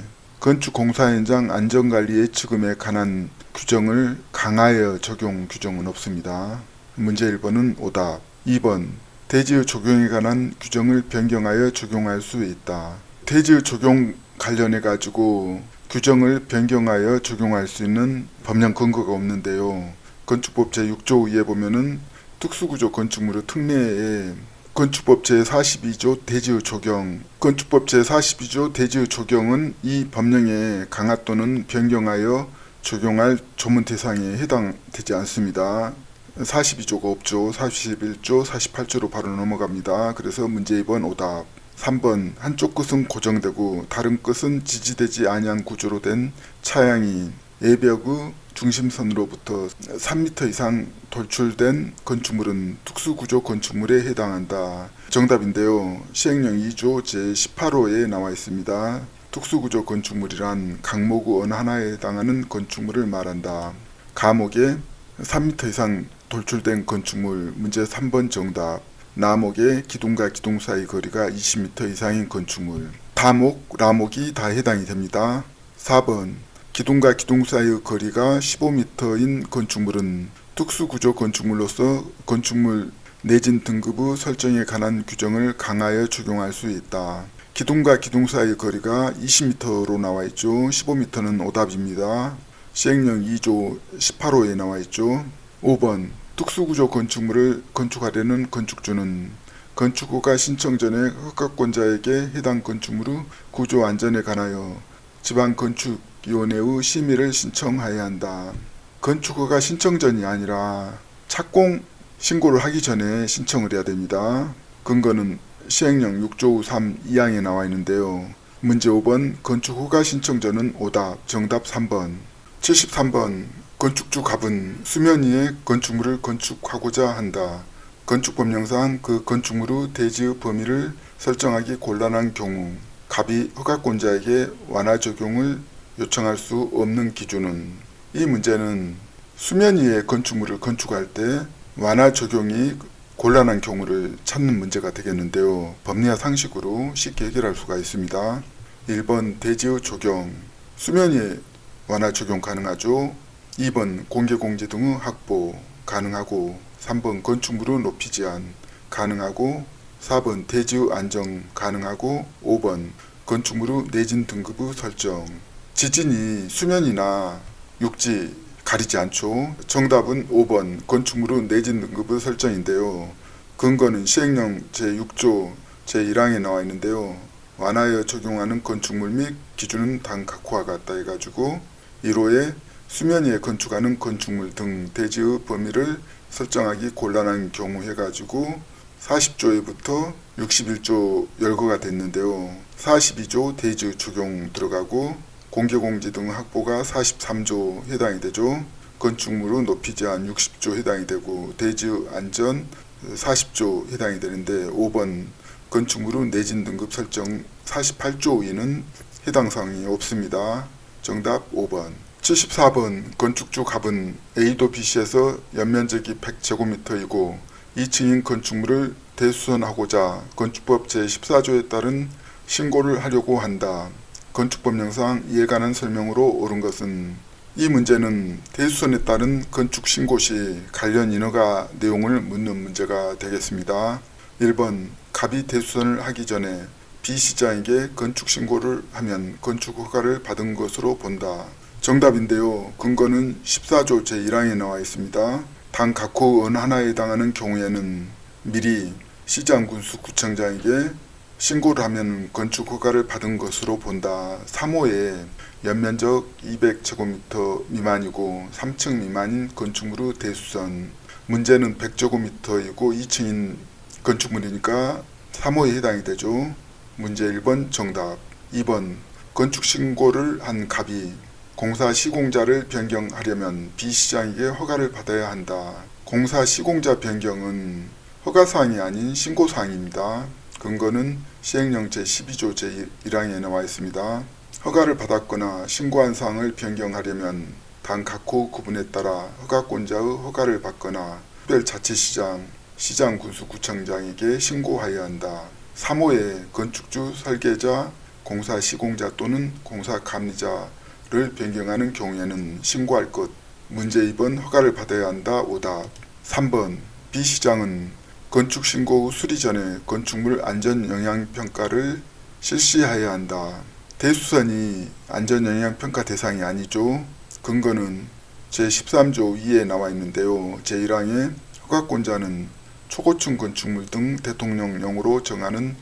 관한 규정을 강하여 적용 규정은 없습니다. 문제 1번은 오답. 2번 대지의 적용에 관한 규정을 변경하여 적용할 수 있다. 대지의 적용 관련해 가지고 규정을 변경하여 적용할 수 있는 법령 근거가 없는데요. 건축법 제6조 위에 보면은 특수구조 건축물의 특례에 건축법 제42조 대지의 적용, 건축법 제42조 대지의 적용은 이 법령에 강화 또는 변경하여 적용할 조문 대상에 해당되지 않습니다. 42조가 없죠. 41조, 48조로 바로 넘어갑니다. 그래서 문제 2번 오답. 3번 한쪽 끝은 고정되고 다른 끝은 지지되지 아니한 구조로 된 차양이 예벽의 중심선으로부터 3m 이상 돌출된 건축물은 특수구조 건축물에 해당한다. 정답인데요. 시행령 2조 제18호에 나와 있습니다. 특수구조 건축물이란 강목의 어느 하나에 해당하는 건축물을 말한다. 감옥에 3m 이상 돌출된 건축물. 문제 3번 정답. 나목의 기둥과 기둥 사이 거리가 20m 이상인 건축물. 다목, 라목이 다 해당이 됩니다. 4번 기둥과 기둥 사이의 거리가 15m인 건축물은 특수구조 건축물로서 건축물 내진 등급의 설정에 관한 규정을 강하여 적용할 수 있다. 기둥과 기둥 사이의 거리가 20m로 나와 있죠. 15m는 오답입니다. 시행령 2조 18호에 나와 있죠. 5번 특수구조 건축물을 건축하려는 건축주는 건축허가 신청 전에 허가권자에게 해당 건축물의 구조 안전에 관하여 지방건축위원회의 심의를 신청하여야 한다. 건축허가 신청 전이 아니라 착공 신고를 하기 전에 신청을 해야 됩니다. 근거는 시행령 6조 3 2항에 나와 있는데요. 문제 5번 건축허가 신청 전은 오답. 정답 3번. 73번 건축주 갑은 수면 위에 건축물을 건축하고자 한다. 건축법령상 그 건축물의 대지의 범위를 설정하기 곤란한 경우 갑이 허가권자에게 완화 적용을 요청할 수 없는 기준은, 이 문제는 수면 위에 건축물을 건축할 때 완화 적용이 곤란한 경우를 찾는 문제가 되겠는데요. 법리와 상식으로 쉽게 해결할 수가 있습니다. 1번 대지의 조경, 수면 위에 완화 적용 가능하죠. 2번 공개공지 등의 확보 가능하고, 3번 건축물의 높이 제한 가능하고, 4번 대지의 안정 가능하고, 5번 건축물의 내진 등급의 설정. 지진이 수면이나 육지 가리지 않죠. 정답은 5번 건축물의 내진 등급의 설정인데요. 근거는 시행령 제6조 제1항에 나와 있는데요. 완화하여 적용하는 건축물 및 기준은 당 각호와 같다 해가지고 1호에 수면 위에 건축하는 건축물 등 대지의 범위를 설정하기 곤란한 경우 해가지고 40조에부터 61조 열거가 됐는데요. 42조 대지의 적용 들어가고 공개공지 등 확보가 43조 해당이 되죠. 건축물의 높이 제한 60조 해당이 되고 대지의 안전 40조 해당이 되는데 5번 건축물의 내진 등급 설정 48조 위는 해당 사항이 없습니다. 정답 5번. 74번 건축주 갑은 A도 B시에서 연면적이 100제곱미터이고 2층인 건축물을 대수선하고자 건축법 제14조에 따른 신고를 하려고 한다. 건축법령상 이에 관한 설명으로 옳은 것은, 이 문제는 대수선에 따른 건축 신고 시 관련 인허가 내용을 묻는 문제가 되겠습니다. 1번 갑이 대수선을 하기 전에 B시장에게 건축 신고를 하면 건축 허가를 받은 것으로 본다. 정답인데요. 근거는 14조 제1항에 나와 있습니다. 당 각호 어느 하나에 해당하는 경우에는 미리 시장군수구청장에게 신고를 하면 건축 허가를 받은 것으로 본다. 3호에 연면적 200제곱미터 미만이고 3층 미만인 건축물의 대수선. 문제는 100제곱미터이고 2층인 건축물이니까 3호에 해당이 되죠. 문제 1번 정답. 2번 건축 신고를 한 갑이 공사 시공자를 변경하려면 B시장에게 허가를 받아야 한다. 공사 시공자 변경은 허가사항이 아닌 신고사항입니다. 근거는 시행령 제12조 제1항에 나와 있습니다. 허가를 받았거나 신고한 사항을 변경하려면 당 각호 구분에 따라 허가권자의 허가를 받거나 특별자치시장, 시장군수구청장에게 신고하여야 한다. 3호에 건축주, 설계자, 공사 시공자 또는 공사 감리자를 변경하는 경우에는 신고할 것. 문제 2번 허가를 받아야 한다. 오답. 3번 B시장은 건축 신고 후 수리 전에 건축물 안전영향평가를 실시해야 한다. 대수선이 안전영향평가 대상이 아니죠. 근거는 제13조 2에 나와 있는데요. 제1항에 허가권자는 초고층 건축물 등 대통령령으로 정하는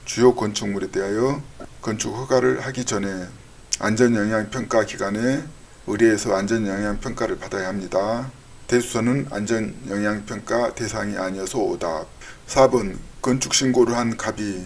주요 건축물에 대하여 건축 허가를 하기 전에 안전영향평가 기관에 의뢰해서 안전영향평가를 받아야 합니다. 대수선은 안전영향평가 대상이 아니어서 오답. 4번 건축신고를 한 갑이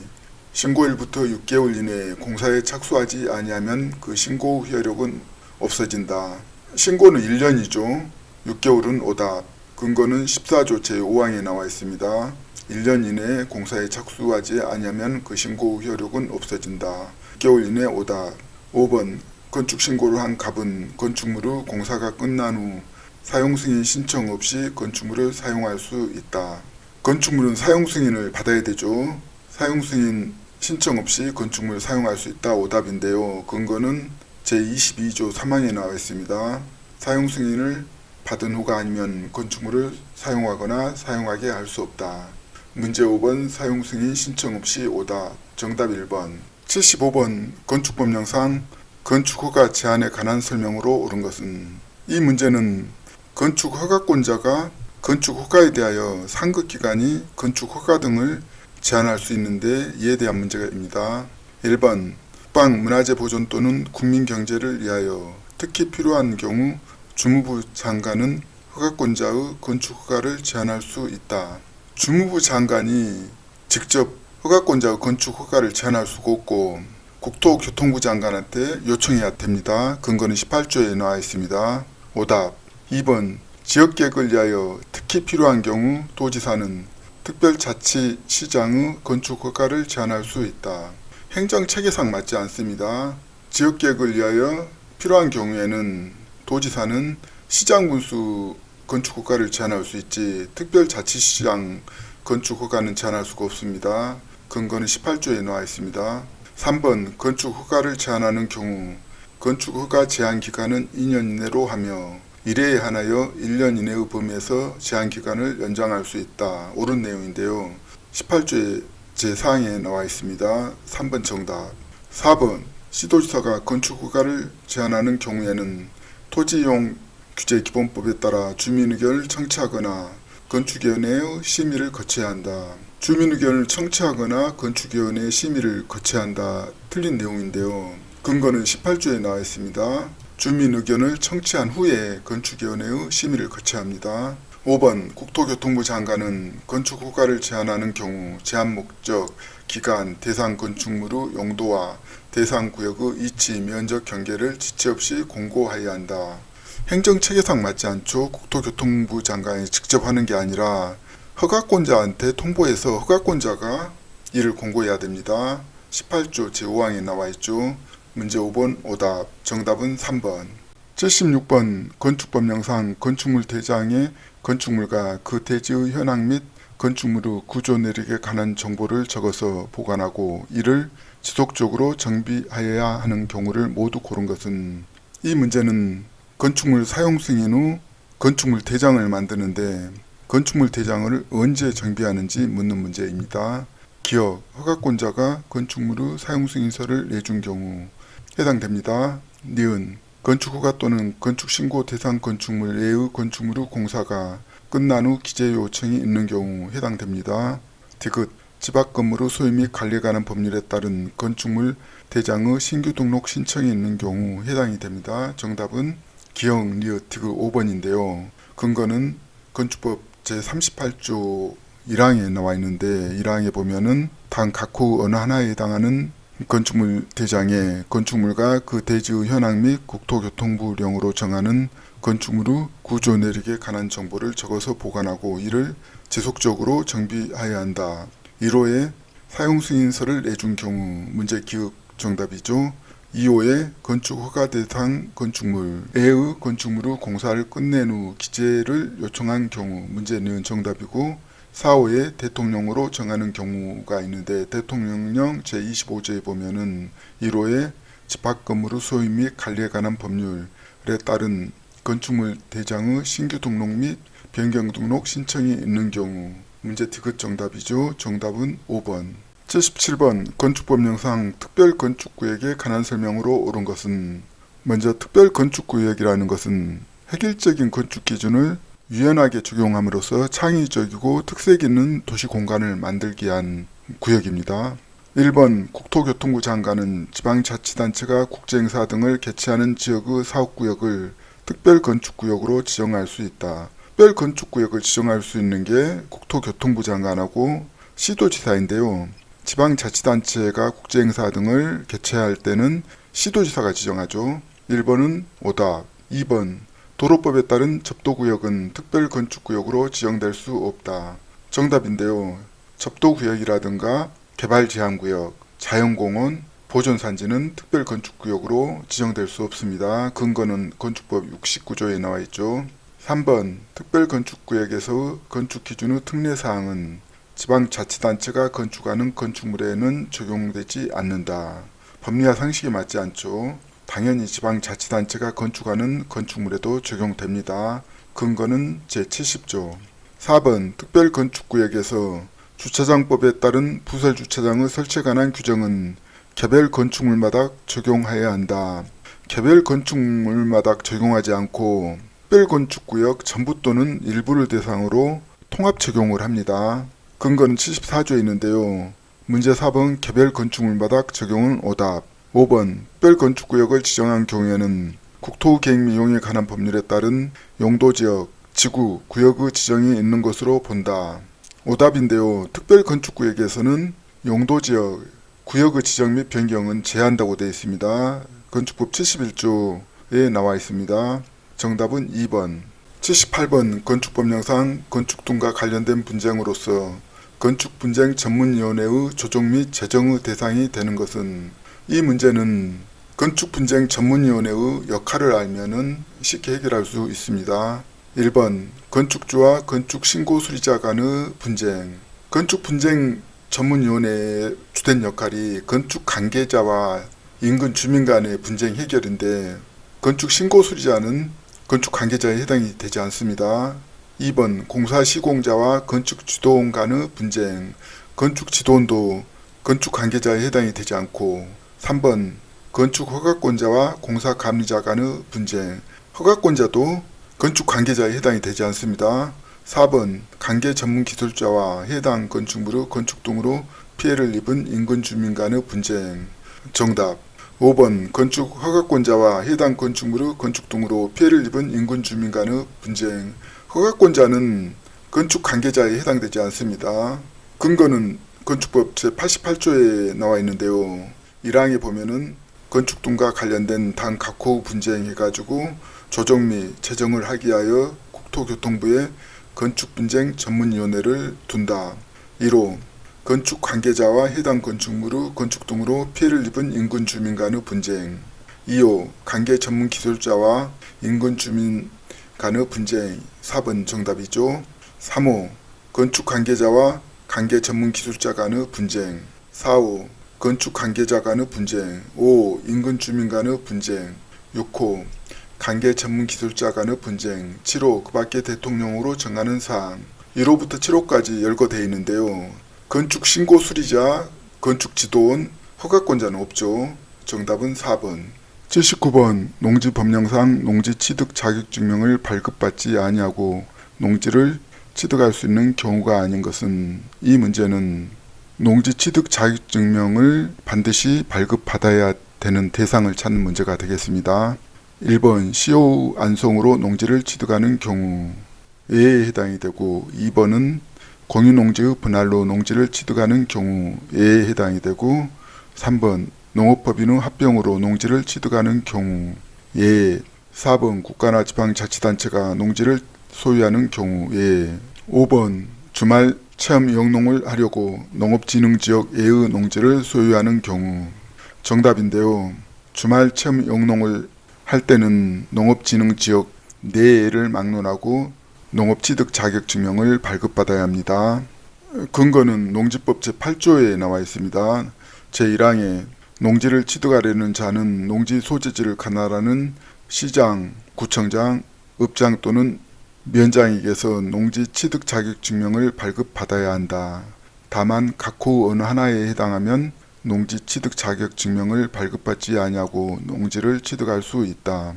신고일부터 6개월 이내에 공사에 착수하지 아니하면 그 신고 효력은 없어진다. 신고는 1년이죠. 6개월은 오답. 근거는 14조 제5항에 나와 있습니다. 1년 이내에 공사에 착수하지 아니하면 그 신고 효력은 없어진다. 6개월 이내 오답. 5번 건축신고를 한 갑은 건축물의 공사가 끝난 후 사용승인 신청 없이 건축물을 사용할 수 있다. 건축물은 사용승인을 받아야 되죠. 사용승인 신청 없이 건축물을 사용할 수 있다. 오답인데요. 근거는 제22조 3항에 나와 있습니다. 사용승인을 받은 후가 아니면 건축물을 사용하거나 사용하게 할 수 없다. 문제 5번 사용승인 신청 없이 오답. 정답 1번. 75번 건축법령상 건축허가 제한에 관한 설명으로 옳은 것은, 이 문제는 건축허가권자가 건축허가에 대하여 상급기관이 건축허가 등을 제한할 수 있는데 이에 대한 문제입니다. 1번 국방문화재 보존 또는 국민경제를 위하여 특히 필요한 경우 주무부 장관은 허가권자의 건축허가를 제한할 수 있다. 주무부 장관이 직접 허가권자의 건축허가를 제한할 수가 없고 국토교통부 장관한테 요청해야 됩니다. 근거는 18조에 나와 있습니다. 오답. 2번 지역계획을 위하여 특히 필요한 경우 도지사는 특별자치시장의 건축허가를 제한할 수 있다. 행정체계상 맞지 않습니다. 지역계획을 위하여 필요한 경우에는 도지사는 시장군수 건축허가를 제한할 수 있지 특별자치시장 건축허가는 제한할 수가 없습니다. 근거는 18조에 나와 있습니다. 3번 건축허가를 제한하는 경우 건축허가 제한기간은 2년 이내로 하며 1회에 한하여 1년 이내의 범위에서 제한기간을 연장할 수 있다. 옳은 내용인데요. 18조의 제4항에 나와 있습니다. 3번 정답. 4번 시도지사가 건축허가를 제한하는 경우에는 토지이용 규제기본법에 따라 주민의견을 청취하거나 건축위원회의 심의를 거쳐야 한다. 주민의견을 청취하거나 건축위원회의 심의를 거쳐야 한다. 틀린 내용인데요. 근거는 18조에 나와 있습니다. 주민의견을 청취한 후에 건축위원회의 심의를 거쳐야 합니다. 5번 국토교통부 장관은 건축허가를 제한하는 경우 제한 목적, 기간, 대상 건축물의 용도와 대상 구역의 이치, 면적 경계를 지체 없이 공고하여야 한다. 행정체계상 맞지 않죠. 국토교통부 장관이 직접 하는 게 아니라 허가권자한테 통보해서 허가권자가 이를 공고해야 됩니다. 18조 제5항에 나와 있죠. 문제 5번 오답. 정답은 3번. 76번 건축법령상 건축물 대장에 건축물과 그 대지의 현황 및 건축물의 구조 내력에 관한 정보를 적어서 보관하고 이를 지속적으로 정비하여야 하는 경우를 모두 고른 것은, 이 문제는 건축물 사용 승인 후 건축물 대장을 만드는데 건축물 대장을 언제 정비하는지 묻는 문제입니다. 기억, 허가권자가 건축물의 사용 승인서를 내준 경우 해당됩니다. 니은, 건축허가 또는 건축신고 대상 건축물 외의 건축물의 공사가 끝난 후 기재 요청이 있는 경우 해당됩니다. 디귿, 집합 건물의 소유 및 관리에 관한 법률에 따른 건축물 대장의 신규 등록 신청이 있는 경우 해당이 됩니다. 정답은 기억, 리엇, 디귿 5번인데요. 근거는 건축법 제38조 1항에 나와 있는데 1항에 보면은 당 각호 어느 하나에 해당하는 건축물 대장에 건축물과 그 대지의 현황 및 국토교통부령으로 정하는 건축물의 구조 내력에 관한 정보를 적어서 보관하고 이를 지속적으로 정비하여야 한다. 1호에 사용승인서를 내준 경우 문제 기억 정답이죠. 2호에 건축허가 대상 건축물 외의 건축물의 공사를 끝낸 후 기재를 요청한 경우 문제는 정답이고, 4호에 대통령으로 정하는 경우가 있는데 대통령령 제25조에 보면은 1호에 집합 건물의 소유 및 관리에 관한 법률에 따른 건축물 대장의 신규 등록 및 변경 등록 신청이 있는 경우 문제 디귿 정답이죠. 정답은 5번. 77번 건축법령상 특별건축구역에 관한 설명으로 옳은 것은, 먼저 특별건축구역이라는 것은 획일적인 건축기준을 유연하게 적용함으로써 창의적이고 특색 있는 도시공간을 만들기 위한 구역입니다. 1번 국토교통부 장관은 지방자치단체가 국제행사 등을 개최하는 지역의 사업구역을 특별건축구역으로 지정할 수 있다. 특별건축구역을 지정할 수 있는 게 국토교통부 장관하고 시도지사인데요. 지방자치단체가 국제행사 등을 개최할 때는 시도지사가 지정하죠. 1번은 오답. 2번 도로법에 따른 접도구역은 특별건축구역으로 지정될 수 없다. 정답인데요. 접도구역이라든가 개발제한구역, 자연공원, 보존산지는 특별건축구역으로 지정될 수 없습니다. 근거는 건축법 69조에 나와 있죠. 3번 특별건축구역에서 건축기준의 특례사항은 지방자치단체가 건축하는 건축물에는 적용되지 않는다. 법리와 상식에 맞지 않죠. 당연히 지방자치단체가 건축하는 건축물에도 적용됩니다. 근거는 제70조. 4번 특별건축구역에서 주차장법에 따른 부설주차장의 설치에 관한 규정은 개별 건축물마다 적용해야 한다. 개별 건축물마다 적용하지 않고 특별건축구역 전부 또는 일부를 대상으로 통합 적용을 합니다. 근거는 74조에 있는데요. 문제 4번 개별 건축물마다 적용은 오답. 5번 특별건축구역을 지정한 경우에는 국토계획 및 이용에 관한 법률에 따른 용도지역, 지구, 구역의 지정이 있는 것으로 본다. 오답인데요. 특별건축구역에서는 용도지역, 구역의 지정 및 변경은 제한다고 되어 있습니다. 건축법 71조에 나와 있습니다. 정답은 2번. 78번 건축법령상 건축등과 관련된 분쟁으로서 건축분쟁 전문위원회의 조정 및 제정의 대상이 되는 것은 이 문제는 건축분쟁 전문위원회의 역할을 알면은 쉽게 해결할 수 있습니다. 1번 건축주와 건축신고수리자 간의 분쟁. 건축분쟁 전문위원회의 주된 역할이 건축관계자와 인근 주민 간의 분쟁 해결인데 건축신고수리자는 건축관계자에 해당이 되지 않습니다. 2번 공사시공자와 건축지도원 간의 분쟁. 건축지도원도 건축관계자에 해당이 되지 않고 3번 건축허가권자와 공사감리자 간의 분쟁. 허가권자도 건축관계자에 해당이 되지 않습니다. 4번 관계전문기술자와 해당 건축물의 건축 등으로 피해를 입은 인근 주민 간의 분쟁. 정답. 5번 건축허가권자와 해당 건축물의 건축 등으로 피해를 입은 인근 주민 간의 분쟁. 허가권자는 건축관계자에 해당되지 않습니다. 근거는 건축법 제88조에 나와 있는데요. 1항에 보면은 건축 등과 관련된 당 각호 분쟁 해가지고 조정 및 제정을 하기 위하여 국토교통부에 건축분쟁 전문위원회를 둔다. 1호 건축관계자와 해당 건축물의 건축 등으로 피해를 입은 인근 주민 간의 분쟁. 2호 관계전문기술자와 인근 주민 간의 분쟁. 4번 정답이죠. 3호 건축관계자와 관계전문기술자 간의 분쟁. 4호 건축관계자 간의 분쟁. 5호 인근 주민 간의 분쟁. 6호 관계전문기술자 간의 분쟁. 7호 그 밖에 대통령으로 정하는 사항. 1호부터 7호까지 열거되어 있는데요. 건축신고수리자, 건축지도원, 허가권자는 없죠. 정답은 4번. 79번 농지법령상 농지취득 자격증명을 발급받지 아니하고 농지를 취득할 수 있는 경우가 아닌 것은 이 문제는 농지취득 자격증명을 반드시 발급받아야 되는 대상을 찾는 문제가 되겠습니다. 1번 시효 안성으로 농지를 취득하는 경우에 해당이 되고 2번은 공유농지의 분할로 농지를 취득하는 경우에 해당이 되고 3번 농업법인의 합병으로 농지를 취득하는 경우에 4번 국가나 지방자치단체가 농지를 소유하는 경우에 5번 주말 체험 영농을 하려고 농업진흥지역 내의 농지를 소유하는 경우. 정답인데요. 주말 체험 영농을 할 때는 농업진흥지역 내를 막론하고 농업취득 자격증명을 발급받아야 합니다. 근거는 농지법 제8조에 나와 있습니다. 제1항에 농지를 취득하려는 자는 농지 소재지를 관할하는 시장, 구청장, 읍장 또는 면장에게서 농지 취득 자격증명을 발급받아야 한다. 다만 각호 어느 하나에 해당하면 농지 취득 자격증명을 발급받지 아니하고 농지를 취득할 수 있다.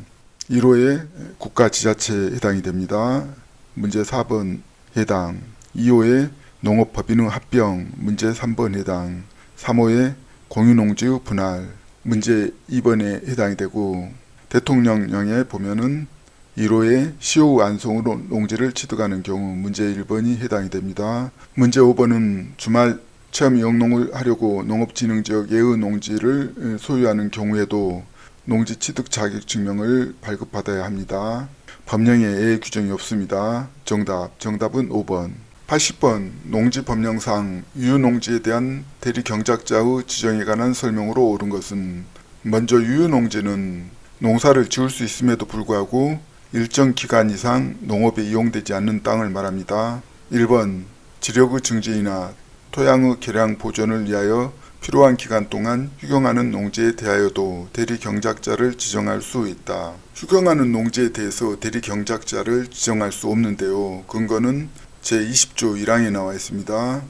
1호에 국가지자체에 해당이 됩니다. 문제 4번 해당. 2호에 농업법인의 합병. 문제 3번 해당. 3호에 공유농지의 분할. 문제 2번에 해당이 되고 대통령령에 보면은 1호에 시효 안성으로 농지를 취득하는 경우 문제 1번이 해당이 됩니다. 문제 5번은 주말 체험 영농을 하려고 농업진흥지역 예의 농지를 소유하는 경우에도 농지 취득 자격 증명을 발급받아야 합니다. 법령에 예외 규정이 없습니다. 정답은 5번. 80번 농지 법령상 유유농지에 대한 대리경작자의 지정에 관한 설명으로 옳은 것은 먼저 유유농지는 농사를 지을 수 있음에도 불구하고 일정 기간 이상 농업에 이용되지 않는 땅을 말합니다. 1번 지력의 증진이나 토양의 개량 보존을 위하여 필요한 기간 동안 휴경하는 농지에 대하여도 대리경작자를 지정할 수 있다. 휴경하는 농지에 대해서 대리경작자를 지정할 수 없는데요. 근거는 제20조 1항에 나와 있습니다.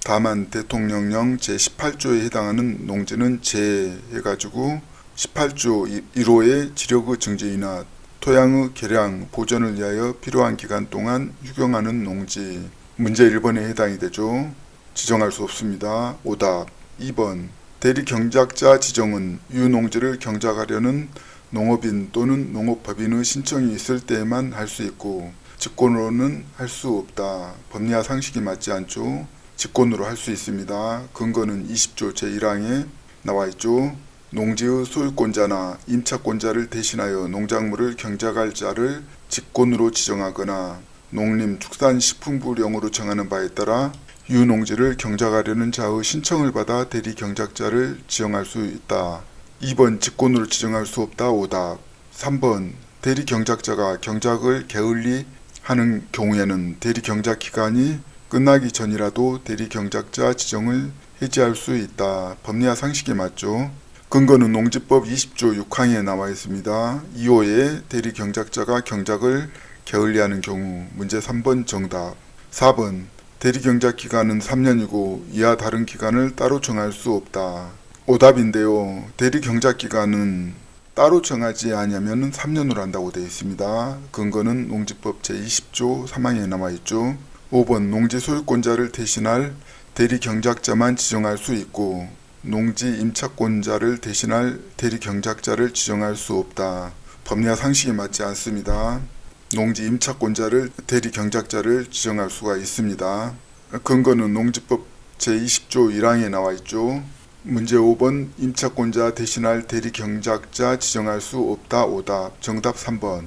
다만 대통령령 제18조에 해당하는 농지는 제해가지고 18조 1호의 지력의 증진이나 토양의 개량 보존을 위하여 필요한 기간 동안 휴경하는 농지 문제 1번에 해당이 되죠. 지정할 수 없습니다. 오답 2번 대리경작자 지정은 유농지를 경작하려는 농업인 또는 농업법인의 신청이 있을 때에만 할 수 있고 직권으로는 할 수 없다. 법리와 상식이 맞지 않죠. 직권으로 할 수 있습니다. 근거는 20조 제1항에 나와 있죠. 농지의 소유권자나 임차권자를 대신하여 농작물을 경작할 자를 직권으로 지정하거나 농림축산식품부령으로 정하는 바에 따라 유농지를 경작하려는 자의 신청을 받아 대리경작자를 지정할 수 있다. 2번 직권으로 지정할 수 없다. 오답 3번 대리경작자가 경작을 게을리 하는 경우에는 대리경작 기간이 끝나기 전이라도 대리경작자 지정을 해지할 수 있다. 법리와 상식이 맞죠. 근거는 농지법 20조 6항에 나와 있습니다. 2호에 대리경작자가 경작을 게을리하는 경우 문제 3번 정답. 4번 대리경작 기간은 3년이고 이하 다른 기간을 따로 정할 수 없다. 오답인데요. 대리경작 기간은 따로 정하지 않으면 3년으로 한다고 되어 있습니다. 근거는 농지법 제20조 3항에 나와 있죠. 5번 농지 소유권자를 대신할 대리경작자만 지정할 수 있고 농지 임차권자를 대신할 대리경작자를 지정할 수 없다. 법리와 상식이 맞지 않습니다. 농지 임차권자를 대리경작자를 지정할 수가 있습니다. 근거는 농지법 제20조 1항에 나와 있죠. 문제 5번 임차권자 대신할 대리경작자 지정할 수 없다. 오답 정답 3번.